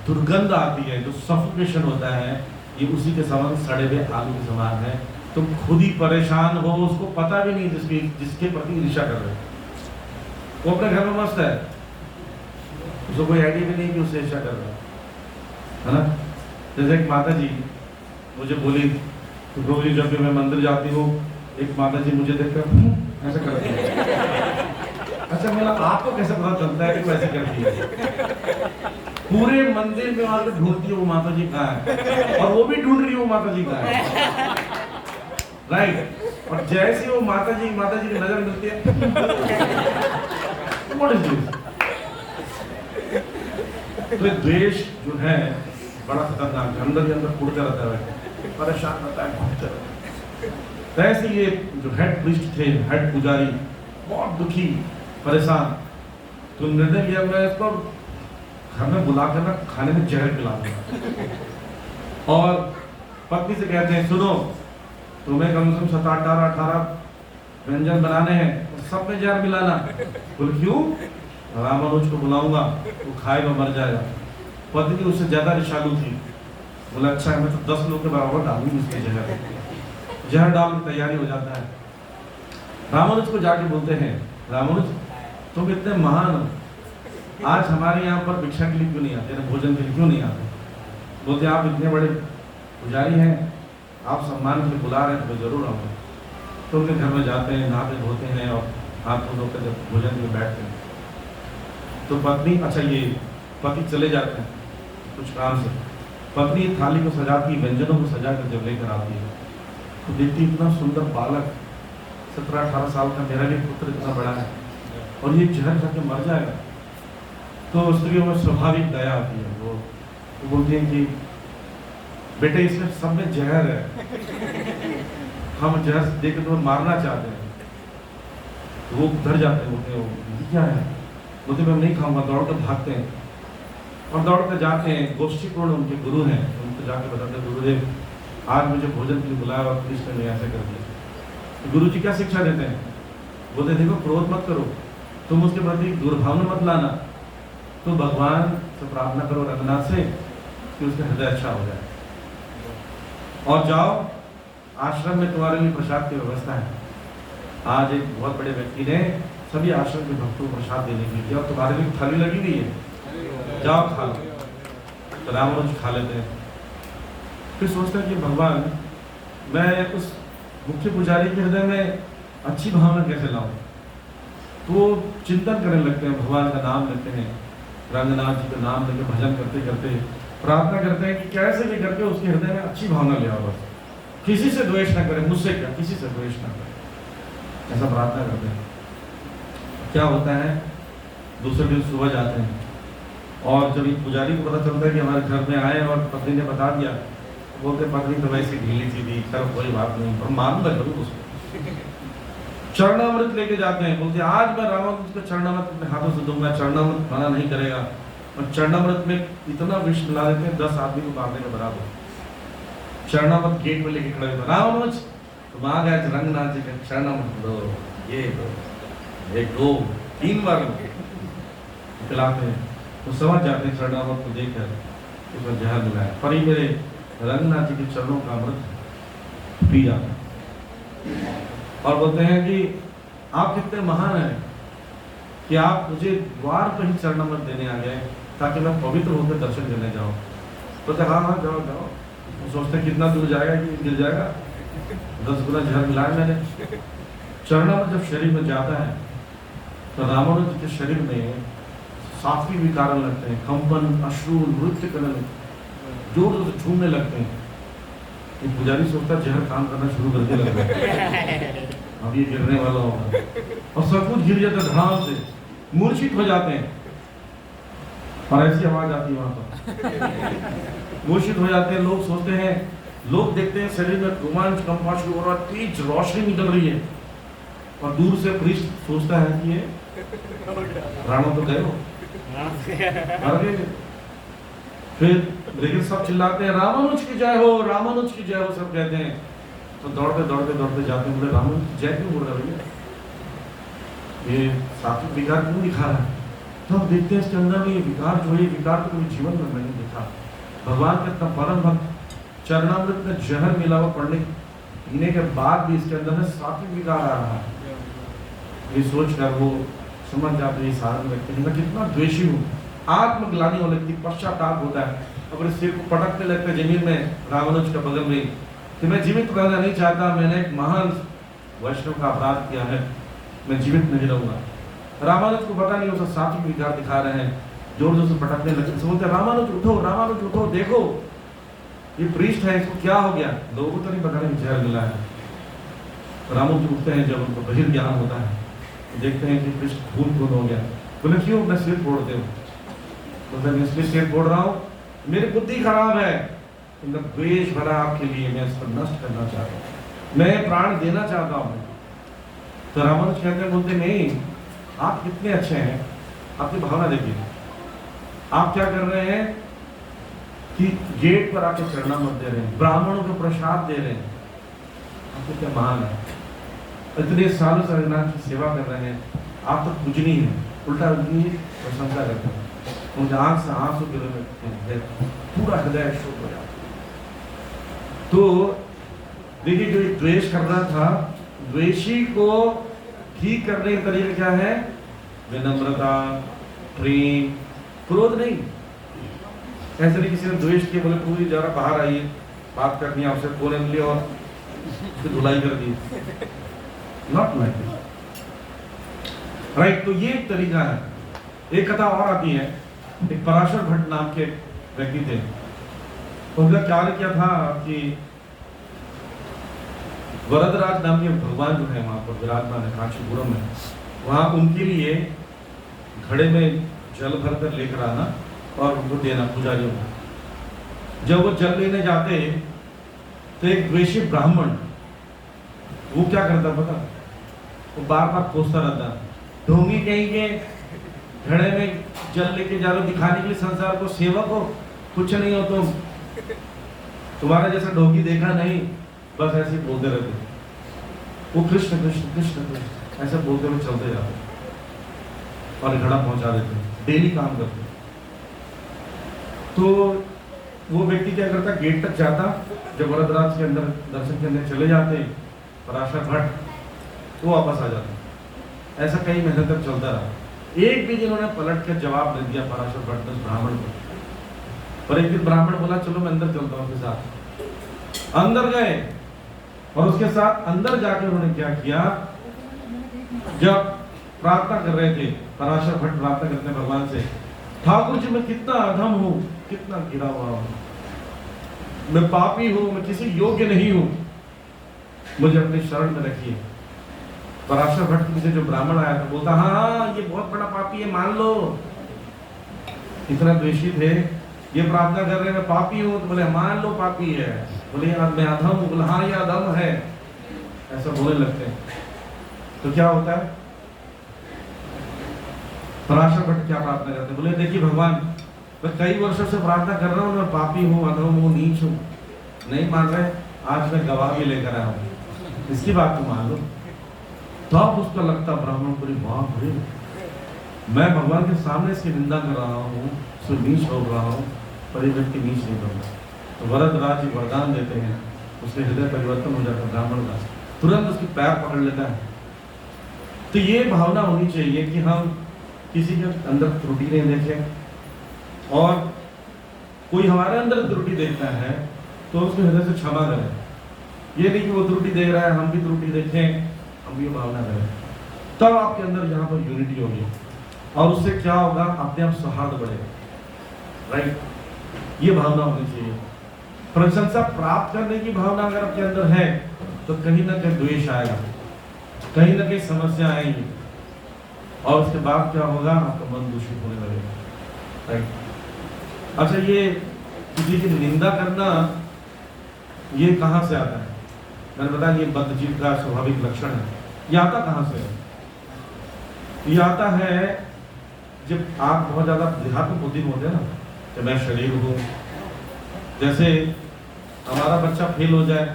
दुर्गंध आती है, जो सफोकेशन होता है, ये उसी के समान, सड़े हुए आलू के समान है। तुम खुद ही परेशान हो, उसको पता भी नहीं जिसके प्रति ईर्ष्या कर रहे हो। वो अपने घर में मस्त है, उसको कोई आइडिया भी नहीं कि उससे ईर्ष्या कर रहा है ना। जैसे एक माता जी मुझे बोली, तो प्रभु जी जब भी मैं मंदिर जाती हूँ, एक माता जी मुझे देखकर ऐसा करती है। अच्छा, मतलब आपको कैसे पता चलता है कि वो ऐसे करती है? पूरे मंदिर में आकर ढूंढती है वो माता जी कहाँ है, और वो भी ढूंढ रही है वो माता जी कहाँ है, राइट। और जैसे वो माता जी की नजर मिलती है, व्हाट इज दिस? तो द्वेष जो है बड़ा खतरनाक है, अंदर ही अंदर उड़ता रहता है, परेशान रहता है, भटकता रहता है। तो ऐसे ये जो हेड प्रीस्ट थे, हेड पुजारी, बहुत दुखी परेशान, तो निर्णय लिया मैं इसको घर में बुला कर ना खाने में जहर पिला दूंगा। और पत्नी से कहते हैं सुनो, तुम्हें कम से कम 18 व्यंजन बनाने हैं, सब में जहर मिलाना। बोले क्यों? रामानुज को बुलाऊंगा, वो खाएगा मर जाएगा। पत्नी उससे ज्यादा रिशालू थी, बोला अच्छा है, मैं तो 10 लोग के बराबर डालूंगी उसके जहर डाल की तैयारी हो जाता है। रामानुज को जाके बोलते हैं, रामानुज तुम इतने महान हो, आज हमारे यहाँ पर भिक्षा के लिए क्यों नहीं आते, भोजन के लिए क्यों नहीं आते? बोलते आप इतने बड़े पुजारी हैं, आप सम्मान के लिए बुला रहे हैं तो मैं जरूर आऊँगा। तो उनके घर में जाते हैं, नहाते धोते हैं और हाथ धोकर जब भोजन में बैठते हैं तो पत्नी, अच्छा ये पति चले जाते हैं कुछ काम से, पत्नी थाली को सजाती, व्यंजनों को सजा कर जब लेकर आती है तो देखती इतना सुंदर बालक, 17-18 साल का मेरा भी पुत्र इतना बड़ा है और ये जहर खा के मर जाएगा। तो स्त्रियों में स्वाभाविक दया आती है, वो बोलती है कि बेटे इसमें सब में जहर है, हम जहर देकर तुम्हें मारना चाहते हैं। तो वो डर जाते हैं, बोलते हैं क्या है? बोलते मैं नहीं खाऊंगा। दौड़ कर भागते हैं और दौड़ कर जाते हैं, गोष्ठीपूर्ण उनके गुरु हैं, उनको जाके बताते हैं गुरुदेव आज मुझे भोजन के लिए बुलाया और कृष्ण ने ऐसे कर दिया। तो गुरु जी क्या शिक्षा देते हैं? बोलते देखो क्रोध मत करो, तुम उसके प्रति दुर्भावना मत लाना, तो भगवान से प्रार्थना करो रंगनाथ से कि उसका हृदय अच्छा हो जाए, और जाओ आश्रम में तुम्हारे लिए प्रसाद की व्यवस्था है। आज एक बहुत बड़े व्यक्ति ने सभी आश्रम के भक्तों को प्रसाद देने के लिए, और तुम्हारे लिए थाली लगी हुई है, जाओ खा लो। तो रामानुज खा लेते हैं। फिर सोचता है कि भगवान मैं उस मुख्य पुजारी के हृदय में अच्छी भावना कैसे लाऊं? तो वो चिंतन करने लगते हैं, भगवान का नाम लेते हैं, रंगनाथ जी का नाम लेकर भजन करते करते प्रार्थना करते हैं कि कैसे भी करके उसके हृदय में अच्छी भावना ले आओ, बस किसी से द्वेष ना करे, मुझसे क्या, किसी से द्वेष ना करे, ऐसा प्रार्थना करते हैं। क्या होता है, दूसरे दिन सुबह जाते हैं और जब एक पुजारी को पता चलता है कि हमारे घर में आए और पत्नी ने बता दिया, बोलते पत्नी तो वैसे ढीली सी थी, चलो कोई बात नहीं, और मारूंगा जरूर उसको। चरणामृत लेके जाते हैं, बोलते आज मैं रामानुज को चरणामृत अपने हाथों से दूंगा, चरणामृत मना नहीं करेगा, और चरणामृत में इतना विष मिला देते हैं 10 आदमी को मारने के बराबर। चरणामृत गेट में लेके खड़े होते, रामानुज तुम आ गए, रंगनाथ जी का चरणामृत दो, ये दो, एक दो 3 बार खिलाते हैं। तो समझ जाते हैं चरणामृत को देखकर उसमें जहर मिला है, पर ही मेरे रंगनाथ जी के चरणों का अमृत पी जाता है और बोलते हैं कि आप कितने महान हैं कि आप मुझे द्वार पर ही चरणामृत देने आ गए ताकि मैं पवित्र होकर दर्शन करने जाऊं। तो हाँ हाँ जाओ जाओ। वो सोचते हैं कितना दूर जाएगा कि गिर जाएगा, 10 गुना जहर मिलाया मैंने। चरणामृत जब शरीर में जाता है तो रामानुज जी के शरीर में सात्विक विकार लगते हैं, कंपन, अश्रु, नृत्य करने लगते, जोर जोर से झूमने लगते हैं। ये पुजारी सोचता जहर काम करना शुरू कर दिया, अब ये गिरने वाला होगा, और सब कुछ गिर जाता है धड़ाम से, मूर्छित हो जाते हैं और ऐसी आवाज आती है वहां पर, मूर्छित हो जाते हैं। लोग सोचते हैं, लोग देखते हैं शरीर में रोमांच कंपन शुरू हो रहा है, तेज रोशनी निकल रही है, और दूर से प्रीस्ट सोचता है कि ये राणा तो गए हो, फिर लेकिन सब चिल्लाते हैं रामानुज की जय हो, रामानुज की जय हो, सब कहते हैं। तो दौड़ते दौड़ते दौड़ते जाते हैं, बोले रामानुज की जय क्यों बोल रहा भैया, ये सात्विक विकार क्यों दिखा रहा है? तो हम देखते हैं इसके अंदर में ये विकार जो है, विकार तो कभी जीवन में नहीं दिखा। भगवान का इतना परम भक्त चरणामृत में जहर मिला हुआ पीने के बाद भी इसके अंदर में सात्विक विकार आ रहा है। ये सोच कर वो समझ जाते हैं साधन व्यक्ति मैं कितना द्वेषी हूँ, आत्मग्लानि होने लगती, पश्चाताप होता है, अपने सिर को पटकने लगते जमीन में रामानुज के बगल में कि मैं जीवित रहना नहीं चाहता, मैंने एक महान वैष्णव का अपराध किया है, मैं जीवित नहीं रहूंगा। रामानुज को पता नहीं, उसे सात्विक विकार दिखा रहे हैं, जोर जोर से पटकने लगे। बोलते रामानुज उठो, रामानुज उठो, देखो ये प्रीस्ट है, इसको क्या हो गया। लोगों को तो नहीं पता नहीं जहर मिला है। रामानुज उठते हैं, जब उनको बहिर्ज्ञान होता है तो देखते हैं कि प्रीस्ट खून खून हो गया। बोले क्यों, मैं सिर फोड़ते हो। तो मैं इसलिए सिर फोड़ रहा हूँ, मेरी बुद्धि खराब है, इनका द्वेष भरा आपके लिए, मैं इसको नष्ट करना चाहता हूँ, मैं प्राण देना चाहता हूँ। तो रामानुज कहते हैं, बोलते नहीं, आप कितने अच्छे हैं, आपकी भावना देखिए, आप क्या कर रहे हैं कि गेट पर आके चढ़ना मत दे रहे हैं, ब्राह्मणों को प्रसाद दे रहे हैं, आपको क्या महान है, इतने सालों से हरिनाम की सेवा कर रहे हैं, आप तो कुछ नहीं है, उल्टा उनकी प्रशंसा करते हैं, उनके आंख से आंसू गिरने, पूरा हृदय शोक हो जाता। तो देखिए, जो द्वेष करना था, द्वेषी को ठीक करने का तरीका क्या है, विनम्रता, प्रेम, क्रोध नहीं। ऐसे नहीं किसी ने द्वेष किया, बोले पूरी जरा बाहर आइए, बात करनी है आपसे, कोने मिली और उसकी धुलाई कर दी, नॉट लाइक राइट। तो ये एक तरीका है। एक कथा और आती है, एक पराशर भट्ट नाम के व्यक्ति थे, उनका कार्य क्या था कि वरदराज नाम के भगवान जो है वहां पर विराजमान है कांचीपुरम में, वहां उनके लिए घड़े में जल भरकर लेकर आना और उनको देना पुजारियों को। जब वो जल लेने जाते तो एक द्वेषी ब्राह्मण वो क्या करता पता, वो बार बार कोसता रहता, ढोंगी कहीं के, घड़े में जल लेके जा रहे हो, दिखाने के लिए संसार को, सेवक हो, कुछ नहीं हो तुम, तुम्हारा जैसा ढोंगी देखा नहीं, बस ऐसे ही बोलते रहते। वो कृष्ण कृष्ण कृष्ण कृष्ण ऐसे बोलते हुए चलते जाते और घड़ा पहुंचा देते, डेली काम करते। तो वो व्यक्ति क्या करता, गेट तक जाता, जब वरदराज के अंदर दर्शन करने चले जाते पराशर भट्ट, वो वापस आ जाता। ऐसा कई महीने तक चलता रहा। एक भी दिन उन्होंने पलट कर जवाब दे दिया पराशर भट्ट ने ब्राह्मण को। और एक दिन ब्राह्मण बोला चलो मैं अंदर चलता हूँ, उसके साथ अंदर गए और उसके साथ अंदर जाकर उन्होंने क्या किया, जब प्रार्थना कर रहे थे, पराशर भट्ट प्रार्थना करते हैं भगवान से, ठाकुर जी मैं कितना अधम हूँ, कितना गिरा हुआ हूँ, मैं पापी हूँ, मैं किसी योग्य नहीं हूँ, मुझे अपनी शरण में रखिए। पराशर भट्ट के जो ब्राह्मण आया था बोलता हाँ ये बहुत बड़ा पापी है, मान लो। इतना द्वेषी थे, ये प्रार्थना कर रहे हैं मैं पापी हूँ, तो बोले मान लो पापी है, बोले मैं अधम हूँ, बोले हाँ ये अधम है, ऐसा बोलने लगते हैं। तो क्या होता है, पराशर भट्ट क्या प्रार्थना करते हैं, बोले देखिए भगवान मैं कई वर्षों से प्रार्थना कर रहा हूँ, मैं पापी हूँ, अधम हूँ, नीच हूँ, नहीं मान रहे, आज मैं गवाह भी लेकर आया हूँ, इसकी बात तो मान लो। तो अब उसका लगता ब्राह्मण पूरी बात हुई, मैं भगवान के सामने इसकी निंदा कर रहा हूँ, उसको नीच हो रहा हूँ, पर ये व्यक्ति नीच नहीं करता। तो वरदराज जी वरदान देते हैं, उसके हृदय परिवर्तन हो जाता है, ब्राह्मण का तुरंत उसकी पैर पकड़ लेता है। तो ये भावना होनी चाहिए कि हम किसी के अंदर त्रुटि नहीं देखें, और कोई हमारे अंदर त्रुटि देखता है तो उसके हृदय से क्षमा करें। ये नहीं कि वो त्रुटि देख रहा है हम भी त्रुटि देखें, हम ये भावना करें, तब आपके अंदर यहाँ पर यूनिटी होगी, और उससे क्या होगा, अपने आप सौहार्द बढ़ेगा, राइट। ये भावना होनी चाहिए। प्रशंसा प्राप्त करने की भावना अगर आपके अंदर है तो कहीं ना कहीं द्वेष आएगा, कहीं ना कहीं समस्या आएगी, और उसके बाद क्या होगा, आपका मन दूषित होने लगेगा, राइट। अच्छा, ये किसी की निंदा करना ये कहाँ से आता है, मैंने बताया ये बद्धजीव का स्वाभाविक लक्षण है। ये आता कहाँ से है, ये आता है जब आप बहुत ज्यादा देहात्म बुद्धि में होते हैं ना, कि मैं शरीर हूँ। जैसे हमारा बच्चा फेल हो जाए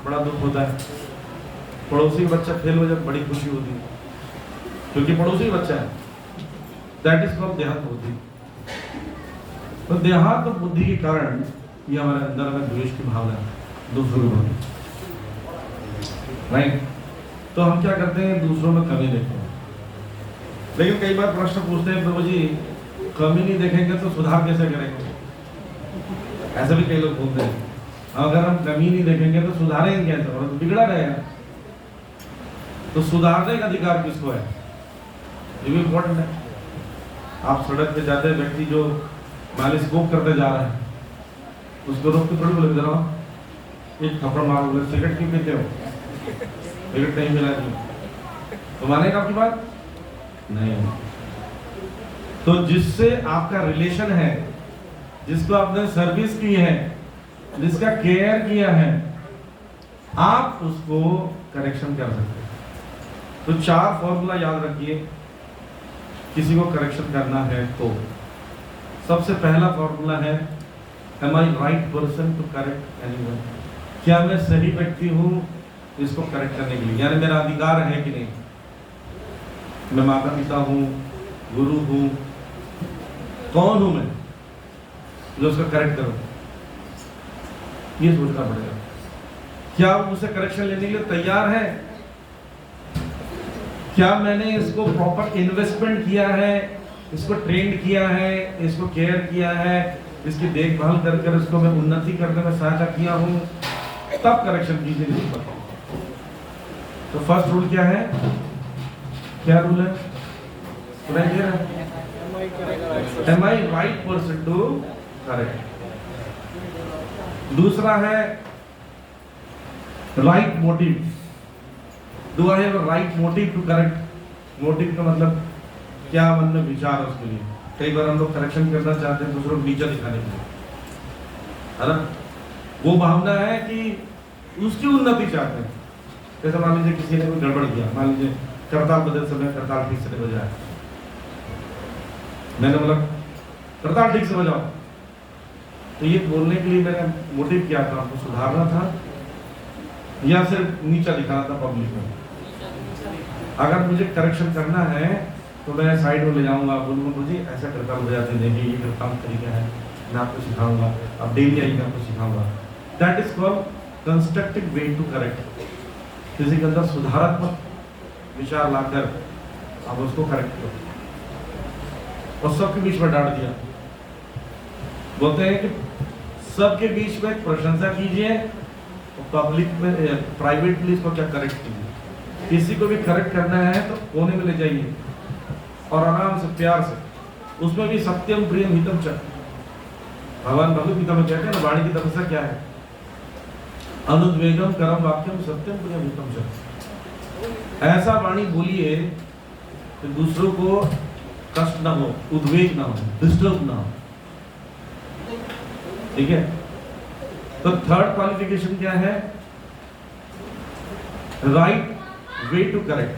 बड़ा दुख होता है, पड़ोसी का बच्चा फेल हो जाए बड़ी खुशी होती है, क्योंकि पड़ोसी बच्चा है। दैट इज कॉल्ड देहात्म बुद्धि। तो देहात्म बुद्धि के कारण ये हमारे अंदर में द्वेष की भावना, दूसरों की भावना, राइट। तो हम क्या करते हैं, दूसरों में कमी देखते हैं। लेकिन कई बार प्रश्न पूछते हैं, प्रभु जी कमी नहीं देखेंगे तो सुधार कैसे करेंगे, ऐसा भी कई लोग बोलते हैं। अगर हम कमी नहीं देखेंगे तो सुधारेंगे कैसे, और तो बिगड़ा रहेगा। तो सुधारने का अधिकार किसको है, ये भी इम्पोर्टेंट है। आप सड़क पे जाते व्यक्ति जो मालिश स्मोक करते जा रहा है, उसको रोक के थोड़ी बोले जरा एक थप्पड़ मारो, बोले सिगरेट क्यों पीते हो, सिगरेट नहीं मिला क्यों, तो मानेगा आपकी बात नहीं। तो जिससे आपका रिलेशन है, जिसको आपने सर्विस की है, जिसका केयर किया है, आप उसको करेक्शन कर सकते हैं। तो 4 फॉर्मूला याद रखिए किसी को करेक्शन करना है तो। सबसे पहला फॉर्मूला है am I right person to correct anyone, क्या मैं सही व्यक्ति हूं इसको करेक्ट करने के लिए, यानी मेरा अधिकार है कि नहीं, मैं माता पिता हूं, गुरु हूं, कौन हूं मैं जो उसको करेक्ट करूं, ये सोचना पड़ेगा। क्या वो मुझसे करेक्शन लेने के लिए तैयार है, क्या मैंने इसको प्रॉपर इन्वेस्टमेंट किया है, इसको ट्रेन किया है, इसको केयर किया है, इसकी देखभाल कर कर इसको मैं उन्नति करने में सहायता किया हूं, तब करेक्शन कीजिए। तो फर्स्ट रूल क्या है, क्या रूल है, am I right person to correct. दूसरा है right motive, do I have right motive to correct. Motive का मतलब क्या मन में विचार है उसके लिए। कई बार हम लोग करेक्शन करना चाहते हैं दूसरों को नीचा दिखाने के लिए, है ना, वो भावना है कि उसकी उन्नति चाहते हैं। जैसे मान लीजिए किसी ने कोई गड़बड़ किया, मान लीजिए करताल बदल समय करताल ठीक से नहीं बजाया, मैंने बोला करताल ठीक से बजाओ, तो ये बोलने के लिए मेरा मोटिव क्या था, आपको सुधारना था या सिर्फ नीचा दिखाना था पब्लिक में। अगर मुझे करेक्शन करना है तो मैं साइड में ले जाऊंगा, बोलूंगा जी ऐसा करताल बजाते हैं, देखिए ये करताल तरीका है, मैं आपको सिखाऊंगा, अब डेली आइए आपको सिखाऊंगा। That is called constructive way to correct. किसी के अंदर सुधारात्मक विचार लाकर आप उसको करेक्ट करो। और सबके बीच में डांट दिया, बोलते हैं कि सबके बीच में प्रशंसा कीजिए और पब्लिक में प्राइवेटली इसको क्या करेक्ट कीजिए। किसी को भी करेक्ट करना है तो कोने में ले जाइए और आराम से प्यार से, उसमें भी सत्यम प्रियम हितम च। भगवान भगवत गीता में कहते हैं ना, वाणी की तपस्या क्या है, अनुद्वेगम करम वाक्यम सत्यम प्रियम हितम च। ऐसा वाणी बोलिए कि दूसरों को कष्ट ना हो, उद्वेग ना हो, डिस्टर्ब ना हो, ठीक है। तो थर्ड क्वालिफिकेशन क्या है, right way to correct.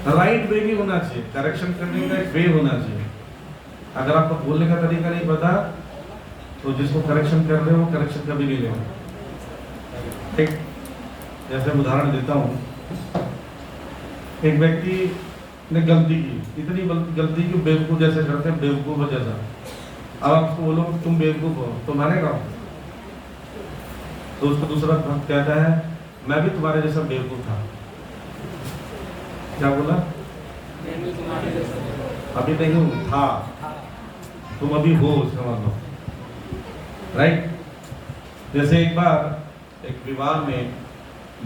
Right way भी होना चाहिए, करेक्शन करने का एक वे होना चाहिए। अगर आपको बोलने का तरीका नहीं पता तो जिसको करेक्शन कर रहे हो करेक्शन कभी नहीं लेना। ठीक, जैसे उदाहरण देता हूं, एक व्यक्ति ने गलती की, इतनी गलती की बेवकूफ जैसे करते हैं, बेवकूफ जैसा। अब आपको बोलो तुम बेवकूफ हो तो मानेगा? तो उसको दूसरा भक्त कहता है मैं भी तुम्हारे जैसा बेवकूफ था। क्या बोला? अभी नहीं हूं, था, तुम अभी हो, उसका मतलब, राइट। जैसे एक बार एक विवाह में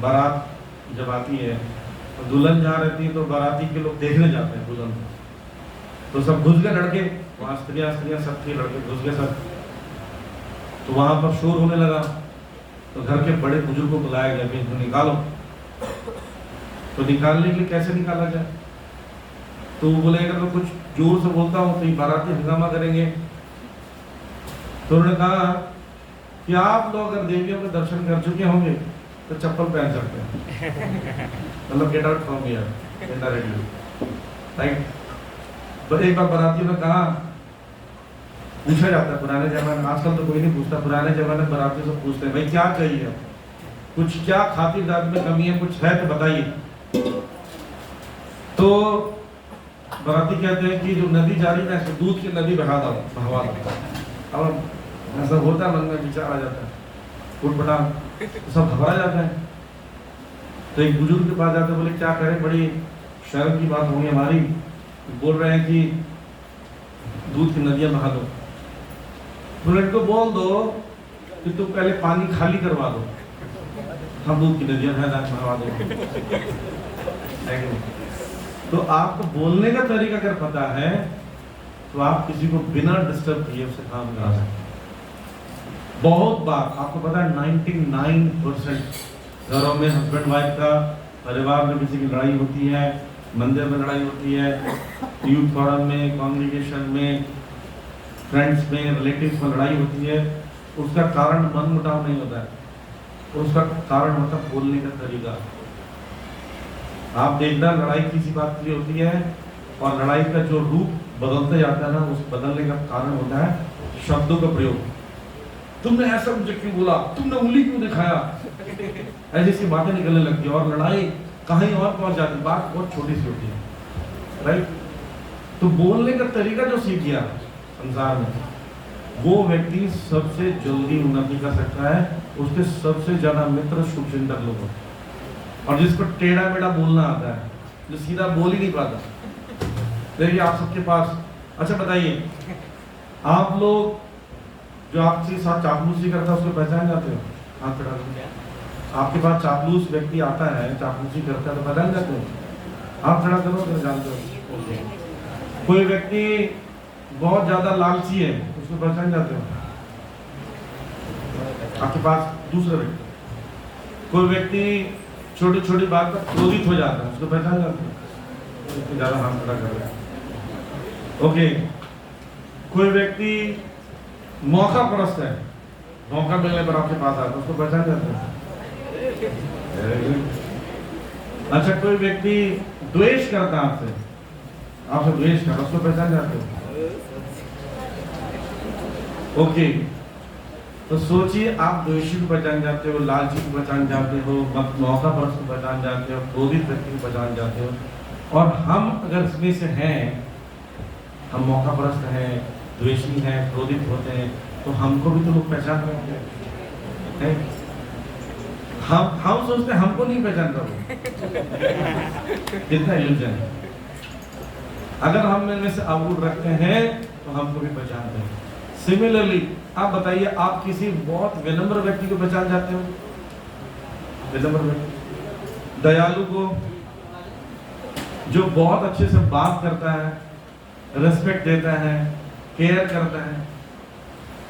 बारात जब आती है तो दुल्हन जहाँ रहती है तो बाराती के लोग देखने जाते हैं दुल्हन को, तो सब घुस गए लड़के, वहाँ स्त्रियाँ सब थी, लड़के घुस गए सब। तो वहाँ पर शोर होने लगा, तो घर के बड़े बुजुर्ग को बुलाया गया कि इनको निकालो। तो निकालने के लिए कैसे निकाला जाए, तो वो बोले अगर मैं कुछ जोर से बोलता हूँ तो ये बाराती हंगामा करेंगे। तो उन्होंने कहा कि आप लोग अगर देवियों के दर्शन कर चुके होंगे तो चप्पल पहन सकते हैं, मतलब get out from here indirectly, right. तो एक बार बारातियों ने कहा, पूछा जाता है पुराने जमाने में, आजकल तो कोई नहीं पूछता, पुराने जमाने में बारातियों से पूछते हैं भाई क्या चाहिए, कुछ क्या खातिरदारी में कमी है, कुछ है तो बताइए। तो बाराती कहते हैं कि जो नदी जा रही है ना, दूध की नदी बहा दो। अब ऐसा होता है, मन में विचार आ जाता है, उठपटा, तो सब घबरा जाता है। तो एक बुजुर्ग के पास जाते, बोले क्या करें, बड़ी शर्म की बात होगी हमारी, बोल रहे हैं कि दूध की नदियां बहा दो। बुलेट को बोल दो कि तुम पहले पानी खाली करवा दो, हम दूध की नदियां बहा दो। तो आपको बोलने का तरीका अगर पता है तो आप किसी को बिना डिस्टर्ब किए उससे काम करा सकते हैं। बहुत बार आपको पता है 99% घरों में हस्बैंड वाइफ का, परिवार में किसी की लड़ाई होती है, मंदिर में लड़ाई होती है, यूथ फोरम में, कॉन्ग्रीगेशन में, फ्रेंड्स में, रिलेटिव्स में लड़ाई होती है। उसका कारण मनमुटाव नहीं होता है, उसका कारण होता है बोलने का तरीका। आप देखना लड़ाई किसी बात के लिए होती है और लड़ाई का जो रूप बदलते जाता है ना, उस बदलने का कारण होता है शब्दों का प्रयोग। तुमने ऐसा मुझे क्यों बोला, तुमने उंगली क्यों दिखाया, ऐसी सी बातें निकलने लगती है और लड़ाई कहीं और पहुंच जाती है। बात बहुत छोटी सी होती है, राइट। तो बोलने का तरीका जो सीख गया संसार में, वो व्यक्ति सबसे जल्दी उन्नति कर सकता है। उसके सबसे ज्यादा मित्र शुभचिंतक लोग होते हैं। और जिसको टेढ़ा मेढ़ा बोलना आता है, जो सीधा बोल ही नहीं पाता। देखिए आप सबके पास, अच्छा बताइए, आप लोग जो आपके साथ चापलूसी करता है उसको पहचान जाते हो? हाथ खड़ा करो। आपके पास चापलूस व्यक्ति आता है, चापलूसी करता है तो पहचान जाते हो? हाथ खड़ा करो तो जानते हो। कोई व्यक्ति बहुत ज्यादा लालची है, उसको पहचान जाते हो? आपके पास दूसरा व्यक्ति, कोई व्यक्ति छोटी छोटी बात पर क्रोधित हो जाता है, उसको पहचान जाते हो? इतनी ज्यादा हाथ खड़ा कर रहे हैं। ओके, कोई व्यक्ति मौका परस्त है, मौका मिलने पर आपके पास आता है, उसको पहचान जाते हैं? अच्छा, कोई व्यक्ति द्वेष करता है आपसे, आपसे द्वेष करता, उसको पहचान जाते हो? ओके, तो सोचिए, आप द्वेषी को पहचान जाते हो, लालची को पहचान जाते हो, मौका परस्त को पहचान जाते हो, क्रोधित व्यक्ति को पहचान जाते हो। और हम अगर इसमें से हैं, हम मौका परस्त हैं, द्वेषी हैं, क्रोधित होते हैं, तो हमको भी तो लोग पहचान रहे हैं। हम सोचते हैं हमको नहीं पहचान रहे, कितना इल्यूजन है। अगर हम में से अवगुण रखते हैं तो हमको भी पहचानते हैं। सिमिलरली आप बताइए, आप किसी बहुत विनम्र व्यक्ति को पहचान जाते हो? विनम्र व्यक्ति, दयालु को, जो बहुत अच्छे से बात करता है, रेस्पेक्ट देता है, केयर करता है,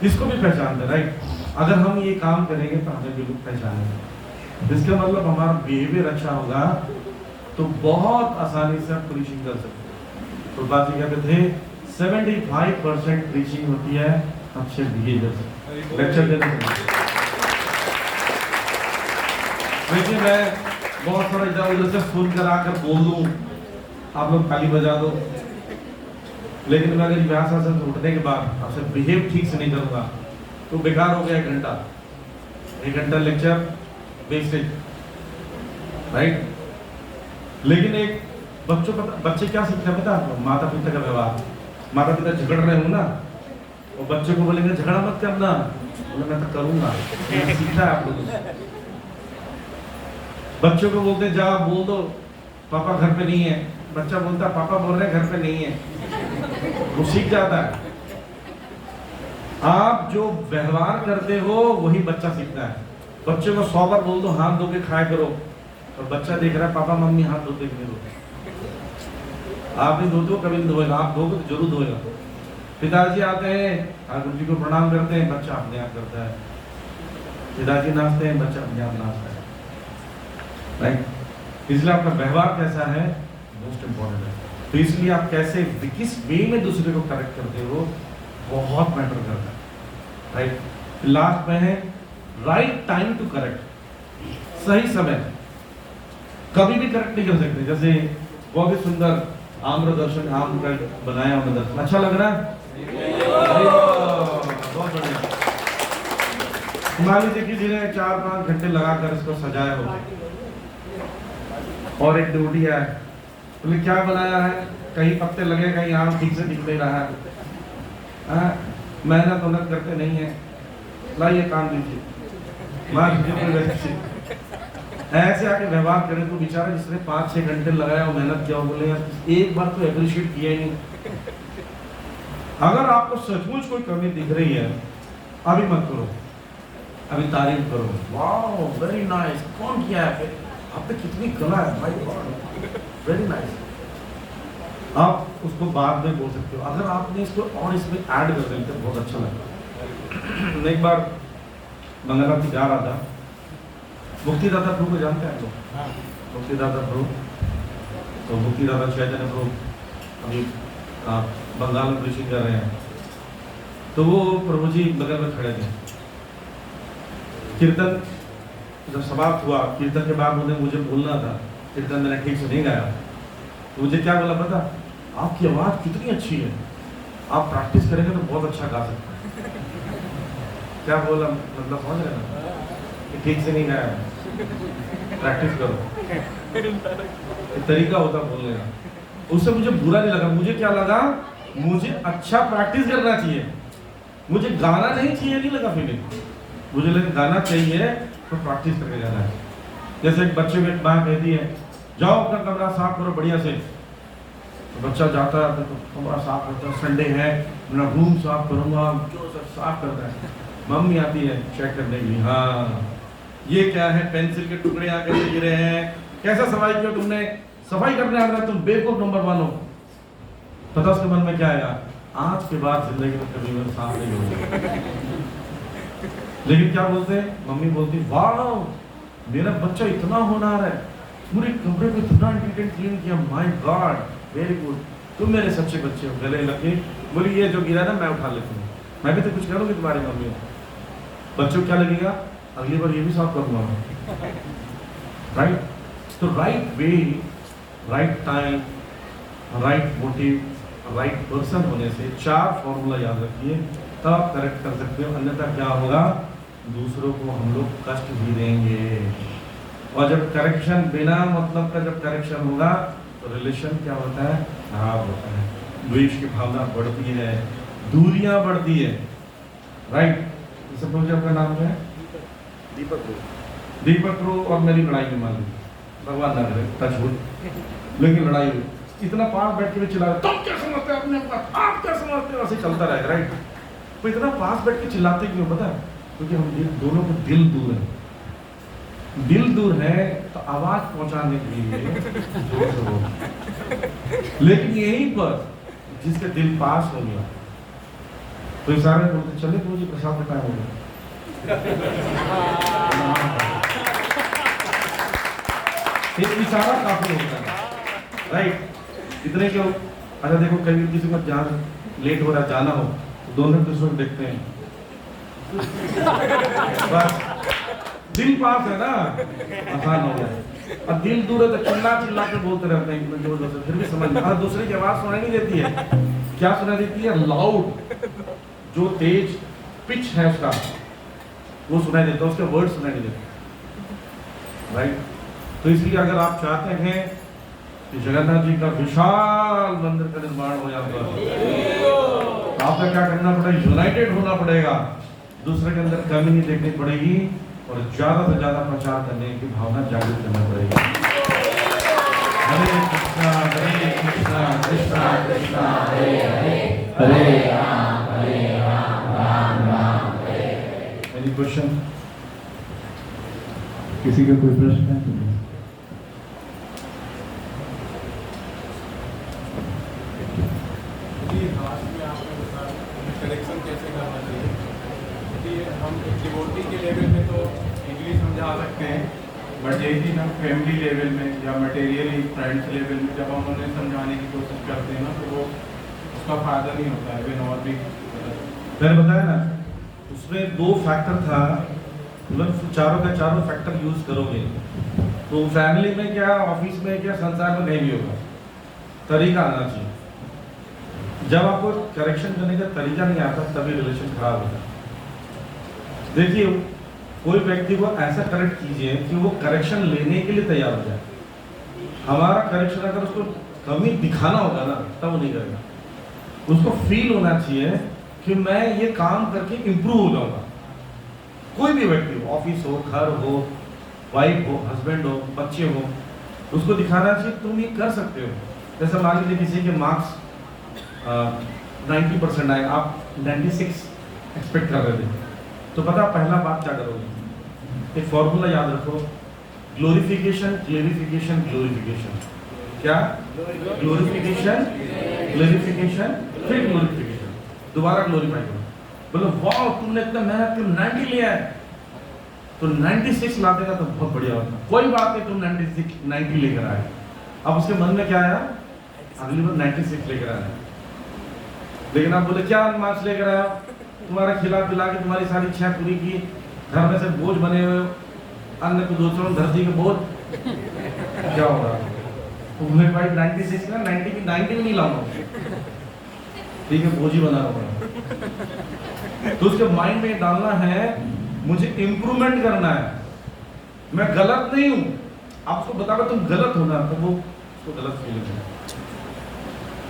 इसको भी पहचानते हैं, राइट। अगर हम ये काम करेंगे तो हमें भी लोग पहचानेंगे। इसका मतलब हमारा बिहेवियर अच्छा होगा तो बहुत आसानी से आप प्रीचिंग कर सकते हैं। तो बात ये कहते थे 75% प्रीचिंग होती है अच्छे बिहेवियर से, लेक्चर देने से। देखिए, मैं बहुत सारा इधर उधर से सुन कर आकर बोल दूं, आप लोग ताली बजा दो, लेकिन मैं अगर व्यास आसन से उठने के बाद आपसे बिहेव ठीक से नहीं करूंगा तो बेकार हो गया। एक घंटा लेक्चर वेस्टेज, राइट। लेकिन एक बच्चे क्या सीखते हैं पता है? माता पिता का व्यवहार। माता पिता झगड़ रहे हो ना, और बच्चे को बोलेंगे झगड़ा मत करना, बोले मैं तो करूंगा। सीखता है आप लोगों से। बच्चों को बोलते जा बोल दो पापा घर पे नहीं है, बच्चा बोलता पापा बोल रहे घर पे नहीं है, वो सीख जाता है। आप जो व्यवहार करते हो वही बच्चा सीखता है। बच्चे को 100 बार बोल दो हाथ धो के खाया करो, और बच्चा देख रहा है पापा मम्मी हाथ धोते नहीं धोते। आप नहीं धोते हो, कभी नहीं धोएगा, आप धोगे तो जरूर धोएगा। पिताजी आते हैं, ठाकुर जी को प्रणाम करते हैं, बच्चा अपने आप करता है। पिताजी नाचते हैं, बच्चा अपने आप नाचता है, राइट। इसलिए आपका व्यवहार कैसा है मोस्ट इंपॉर्टेंट है। तो इसलिए आप कैसे किस वे में दूसरे को करेक्ट करते हो बहुत मैटर करता है, राइट। लास्ट में है राइट टाइम टू करेक्ट। सही समय, कभी भी करेक्ट नहीं कर सकते। जैसे बहुत ही सुंदर आम्र दर्शन, आम का बनाया आम्र दर्शन, अच्छा लग रहा है, बहुत बढ़िया। मान लीजिए किसी ने 4-5 घंटे लगाकर इसको सजाया हो, और एक ड्यूटी है, तो क्या बनाया है, कहीं पत्ते लगे, कहीं आम ठीक से दिख नहीं रहा है, मेहनत करते नहीं है, लाइए काम दीजिए, ऐसे आके व्यवहार करें तो बेचारा जिसने 5-6 घंटे लगाया और मेहनत किया, बोले यार एक बार तो अप्रिशिएट किया ही नहीं। अगर आपको सचमुच कोई कमी दिख रही है, अभी मत करो, अभी तारीफ करो, वाह वेरी नाइस, कौन किया है, आप पे कितनी कला है भाई, वेरी नाइस। आप उसको बाद में बोल सकते हो। अगर आपने इसको और इसमें ऐड कर दें तो बहुत अच्छा लगता। मैं एक बार मंगलवार जा रहा था, मुक्तिदाता प्रभु को जानते हैं लोग? मुक्तिदाता प्रभु, तो मुक्तिदाता चैतन्य प्रभु अभी बंगाल में प्रीचिंग कर रहे हैं। तो वो प्रभु जी बगल में खड़े थे। कीर्तन जब समाप्त हुआ, कीर्तन के बाद उन्हें मुझे बोलना था, कीर्तन मैंने ठीक से नहीं गाया, तो मुझे क्या बोला पता? आपकी आवाज़ कितनी अच्छी है, आप प्रैक्टिस करेंगे तो बहुत अच्छा गा सकते हैं। क्या बोला मतलब समझ रहे ना कि ठीक से नहीं गाया, प्रैक्टिस करो। एक तरीका होता बोलने का। उससे मुझे बुरा नहीं लगा। मुझे क्या लगा? मुझे अच्छा प्रैक्टिस करना चाहिए, मुझे गाना नहीं चाहिए, नहीं लगा फीलिंग। मुझे लगा गाना चाहिए तो प्रैक्टिस करके जाना है। जैसे एक बच्चे को एक माँ कहती है जाओ अपना कमरा साफ करो बढ़िया से, तो बच्चा जाता है तो कमरा साफ करता है, संडे है अपना रूम साफ करूंगा, जो सब साफ करता है। मम्मी आती है चेक करने की, हाँ ये क्या है, पेंसिल के टुकड़े यहाँ कैसे गिरे हैं, कैसा सफाई किया तुमने, सफाई करने आ रहा तुम बेवकूफ नंबर 1 हो। पता उसके मन में क्या आएगा? आज के बाद जिंदगी में कभी मैं साफ नहीं होगा। लेकिन क्या बोलते हैं? मम्मी बोलती वाह मेरा बच्चा इतना होनहार है, पूरे कमरे को इतना नीट एंड क्लीन किया, माय गॉड वेरी गुड, तुम मेरे सच्चे बच्चे हो। गले लगे बोली ये जो गिरा ना मैं उठा लेती हूँ, मैं भी तो कुछ करूँगी तुम्हारी मम्मी। बच्चों को क्या लगेगा? अगली बार ये भी साफ करूँगा। राइट? तो right way, right time, right motive, right person होने से 4 फॉर्मूला याद रखिए, तब करेक्ट कर सकते हो। अन्यथा क्या होगा? दूसरों को हम लोग कष्ट भी देंगे। और जब करेक्शन बिना मतलब का जब करेक्शन होगा तो रिलेशन क्या होता है? खराब होता है, द्वेष की भावना बढ़ती है, दूरियां बढ़ती है। राइट? सपोज आपका नाम क्या है? दीपक रो। दीपक रो और मेरी लड़ाई में मान ली, भगवान ना करे टच वुड, लेकिन लड़ाई हुई, इतना पास बैठ के भी चिल्ला रहे तुम क्या समझते हो अपने आप क्या समझते हो, ऐसे चलता रहेगा। राइट? तो इतना पास बैठ के चिल्लाते क्यों पता है? क्योंकि हम दोनों के दिल दूर है। दिल दूर है तो आवाज पहुंचाने के लिए जोर से बोल, लेकिन यहीं पर जिसके दिल पास हो गया तो इशारे बोलते चले तो मुझे प्रसाद का टाइम हो गया। एक इशारा काफी होता है। राइट? इतने क्यों? अच्छा देखो कभी किसी को जान लेट हो रहा जाना हो तो दोनों दूसरों को देखते हैं, बस दिल पास है ना, आसान हो गया। अब दिल दूर है तो चिल्ला चिल्ला के बोलते रहते हैं जोर जोर से, फिर भी समझ में दूसरे की आवाज सुनाई नहीं देती है। क्या सुनाई देती है? लाउड, जो तेज पिच है उसका वो सुनाई देता है, उसके वर्ड सुनाई नहीं देते। राइट? तो इसलिए अगर आप चाहते हैं कि जगन्नाथ जी का विशाल मंदिर का निर्माण हो यहाँ पर, आपको क्या करना पड़ेगा? यूनाइटेड होना पड़ेगा, दूसरे के अंदर कमी नहीं देखनी पड़ेगी और ज्यादा से ज्यादा प्रचार करने की भावना जागृत करना पड़ेगी। हरे कृष्णा कृष्णा कृष्णा हरे हरे, हरे राम राम राम हरे। Any question? किसी का कोई प्रश्न है? करेक्शन कैसे करना चाहिए? क्योंकि हम डिवोटी के लेवल में तो इंग्लिश समझा सकते हैं, बट यही हम फैमिली लेवल में या मटेरियली फ्रेंड्स लेवल में जब हम उन्हें समझाने की कोशिश करते हैं ना तो वो उसका फायदा नहीं होता है। वे और भी मैंने बताया ना उसमें 2 फैक्टर था, मतलब चारों का चारों फैक्टर यूज करोगे तो फैमिली में क्या, ऑफिस में क्या, संसार में कहीं भी होगा, तरीका आना चाहिए। जब आपको करेक्शन करने का तरीका नहीं आता तभी रिलेशन खराब होता है। देखिए कोई व्यक्ति को ऐसा करेक्ट कीजिए कि वो करेक्शन लेने के लिए तैयार हो जाए। हमारा करेक्शन अगर उसको कमी दिखाना होगा ना तब वो नहीं करेगा। उसको फील होना चाहिए कि मैं ये काम करके इम्प्रूव हो जाऊंगा। कोई भी व्यक्ति हो, ऑफिस हो, घर हो, वाइफ हो, हस्बैंड हो, बच्चे हो, उसको दिखाना चाहिए तुम ये कर सकते हो। जैसे मान लीजिए किसी के मार्क्स 90% आए, आप 96 एक्सपेक्ट कर रहे थे, तो पता पहला बात क्या करोगे? एक फॉर्मूला याद रखो, ग्लोरिफिकेशन, क्लेरिफिकेशन, ग्लोरिफिकेशन। क्या? ग्लोरिफिकेशन, ग्लोरिफिकेशन, फिर ग्लोरिफिकेशन, दोबारा ग्लोरीफाई करो। बोलो वाह तुमने इतना मेहनत कर 90 लिया है, तो 96 ला देगा तो बहुत बढ़िया होता। कोई बात नहीं, तुम 90 लेकर आए। अब उसके मन में क्या आया? अगली बार 96 लेकर आया। लेकिन आप बोले क्या मार्क्स लेकर आया? तुम्हारा खिला पिला के तुम्हारी सारी इच्छा पूरी की, घर में से बोझ बने हुए अन्य को दूसरों धरती के बोझ, क्या होगा? तो भाई 96 ना 90 भी नहीं लाऊंगा, ठीक है, बोझ ही बना रहा। तो उसके माइंड में डालना है मुझे इंप्रूवमेंट करना है, मैं गलत नहीं हूं। आप उसको बताओगे तुम गलत हो ना, तो वो उसको गलत फील होगा,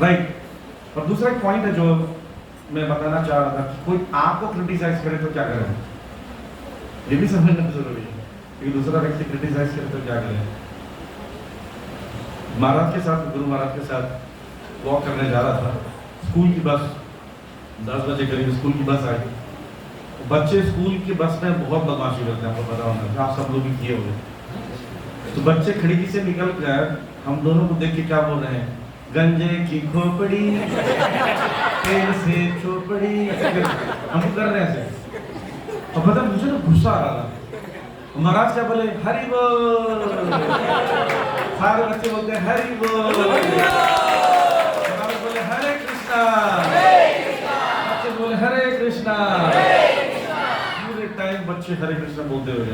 राइट। और दूसरा पॉइंट है जो मैं बताना चाह रहा था कि कोई आपको क्रिटिसाइज करे तो क्या करें, ये भी समझना जरूरी है कि दूसरा व्यक्ति क्रिटिसाइज करे तो क्या करें। महाराज के साथ, गुरु महाराज के साथ वॉक करने जा रहा था, स्कूल की बस 10 बजे करीब स्कूल की बस आई। बच्चे स्कूल की बस में बहुत बदमाशी करते हैं, आपको पता होगा, आप सब लोग भी किए हुए। तो बच्चे खिड़की से निकल कर हम दोनों को देख के क्या बोल रहे हैं? गंजे की खोपड़ी तेल से चोपड़ी, हम कर रहे हैं। और पता मुझे तो गुस्सा आ रहा था। महाराज क्या बोले? हरि बोल। सारे बच्चे बोलते हैं हरि बोल। महाराज बोले हरे कृष्णा, बच्चे बोले हरे कृष्णा। पूरे टाइम बच्चे हरे कृष्णा बोलते हुए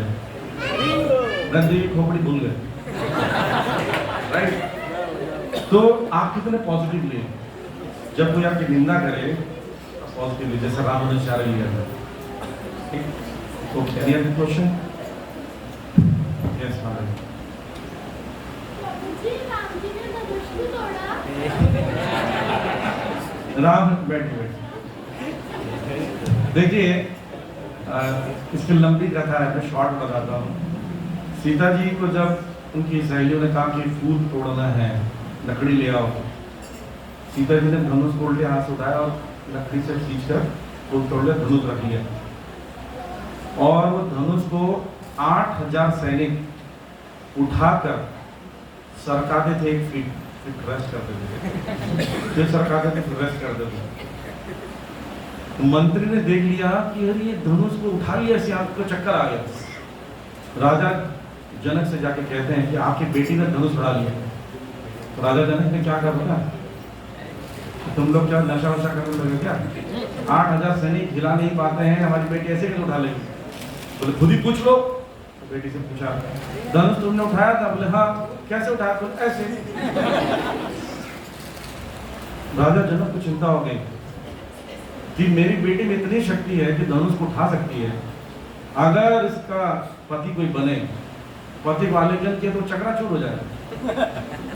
गंजे की खोपड़ी भूल गए, राइट। तो आप कितने पॉजिटिवली, जब कोई आपकी निंदा करे पॉजिटिवली, जैसे राम ने इशारा लिया था, तो एनी क्वेश्चन? यस महाराज। राम बैठे देखिए, इसकी लंबी कथा है, मैं शॉर्ट बताता हूँ। सीता जी को जब उनकी सहेलियों ने कहा कि फूल तोड़ना है, लकड़ी ले आओ, सीता जी ने धनुष तोड़ लिया, हाथ से उठाया और लकड़ी से खींचकर फूल तोड़ लिया, धनुष रख लिया। और वो धनुष को 8000 सैनिक उठाकर सरकाते थे, एक फीट, फिर रेस्ट करते थे, फिर सरकाते थे, फिर रेस्ट करते थे। तो मंत्री ने देख लिया कि अरे ये धनुष को उठा लिया, ऐसे आपको चक्कर आ गया। राजा जनक से जाके कहते हैं कि आपकी बेटी ने धनुष उड़ा लिया। तो राजा जनक ने क्या कहा पता? तुम लोग क्या नशा वशा करने लगे क्या? 8000 सैनिक हिला नहीं पाते हैं, हमारी बेटी ऐसे कैसे उठा लेगी? बोले खुद ही पूछ लो। तो बेटी से पूछा, धनुष तुमने उठाया था? बोले हाँ। कैसे उठाया? तो ऐसे। राजा जनक को चिंता हो गई कि मेरी बेटी में इतनी शक्ति है कि धनुष को उठा सकती है, अगर इसका पति कोई बने, पति वाले जन के तो चकनाचूर हो जाए,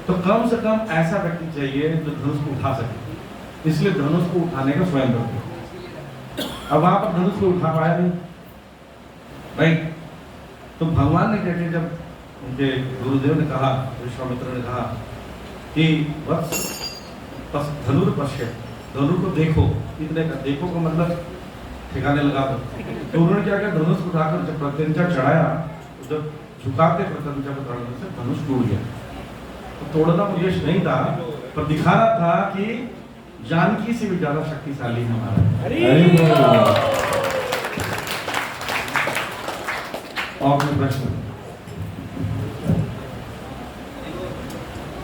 तो कम से कम ऐसा व्यक्ति चाहिए जो धनुष को उठा सके। इसलिए धनुष को उठाने का स्वयं रखो। अब वहां पर धनुष को उठा पाया नहीं, राइट। तो भगवान ने कहते, जब उनके गुरुदेव ने कहा, विश्वामित्र ने कहा कि बस धनुर्पश्य, धनुर को देखो, इतने का देखो का मतलब ठिकाने लगा दो। तो उन्होंने क्या किया? धनुष को उठाकर जब प्रत्यंचा चढ़ाया, जब झुकाते प्रत्यंचा को चढ़ाने से धनुष टूट गया। तो तोड़ना उद्देश्य नहीं था, पर दिखाना था कि जानकी से भी ज्यादा शक्तिशाली है हमारा। और कोई प्रश्न?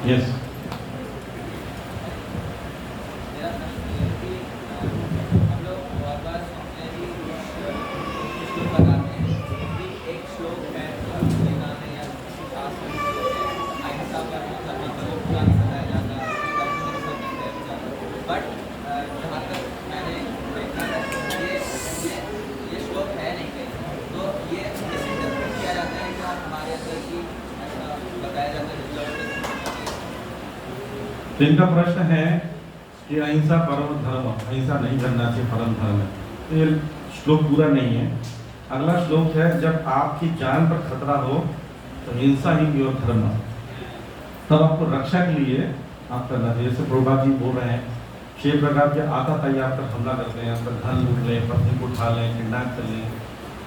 यस। तो इनका प्रश्न है कि अहिंसा परम धर्म, अहिंसा नहीं करना चाहिए, परम धर्म है। तो ये श्लोक पूरा नहीं है। अगला श्लोक है, जब आपकी जान पर खतरा हो तो हिंसा ही प्योर धर्म, तब आपको रक्षा के लिए आप करना चाहिए। जैसे प्रभुपाद जी बोल रहे हैं, 6 प्रकार के आतताई आप पर हमला करते हैं, आपका धन लूट लें, पत्नी को उठा लें, किडनैप कर लें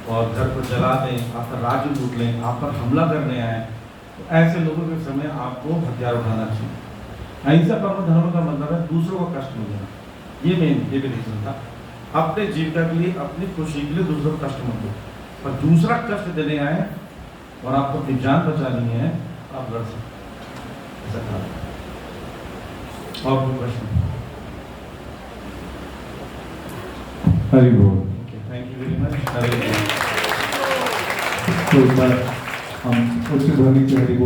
और घर को जला दें, आपका राज्य लूट लें, आप पर हमला करने आए, तो ऐसे लोगों के समय आपको हथियार उठाना चाहिए। अहिंसा परमो धर्म का मतलब है दूसरों को कष्ट न देना। ये भी रीजन था। अपने जीविका के लिए, अपनी खुशी के लिए दूसरों को कष्ट मत दो। और दूसरा कष्ट देने आए और आपको अपनी जान बचानी है, आप लड़ सकते, ऐसा कहा। और कोई प्रश्न? हरि बोल। Thank you very much. Hari बोल। तो एक बार हम उच्च ध्वनि से हरि बोल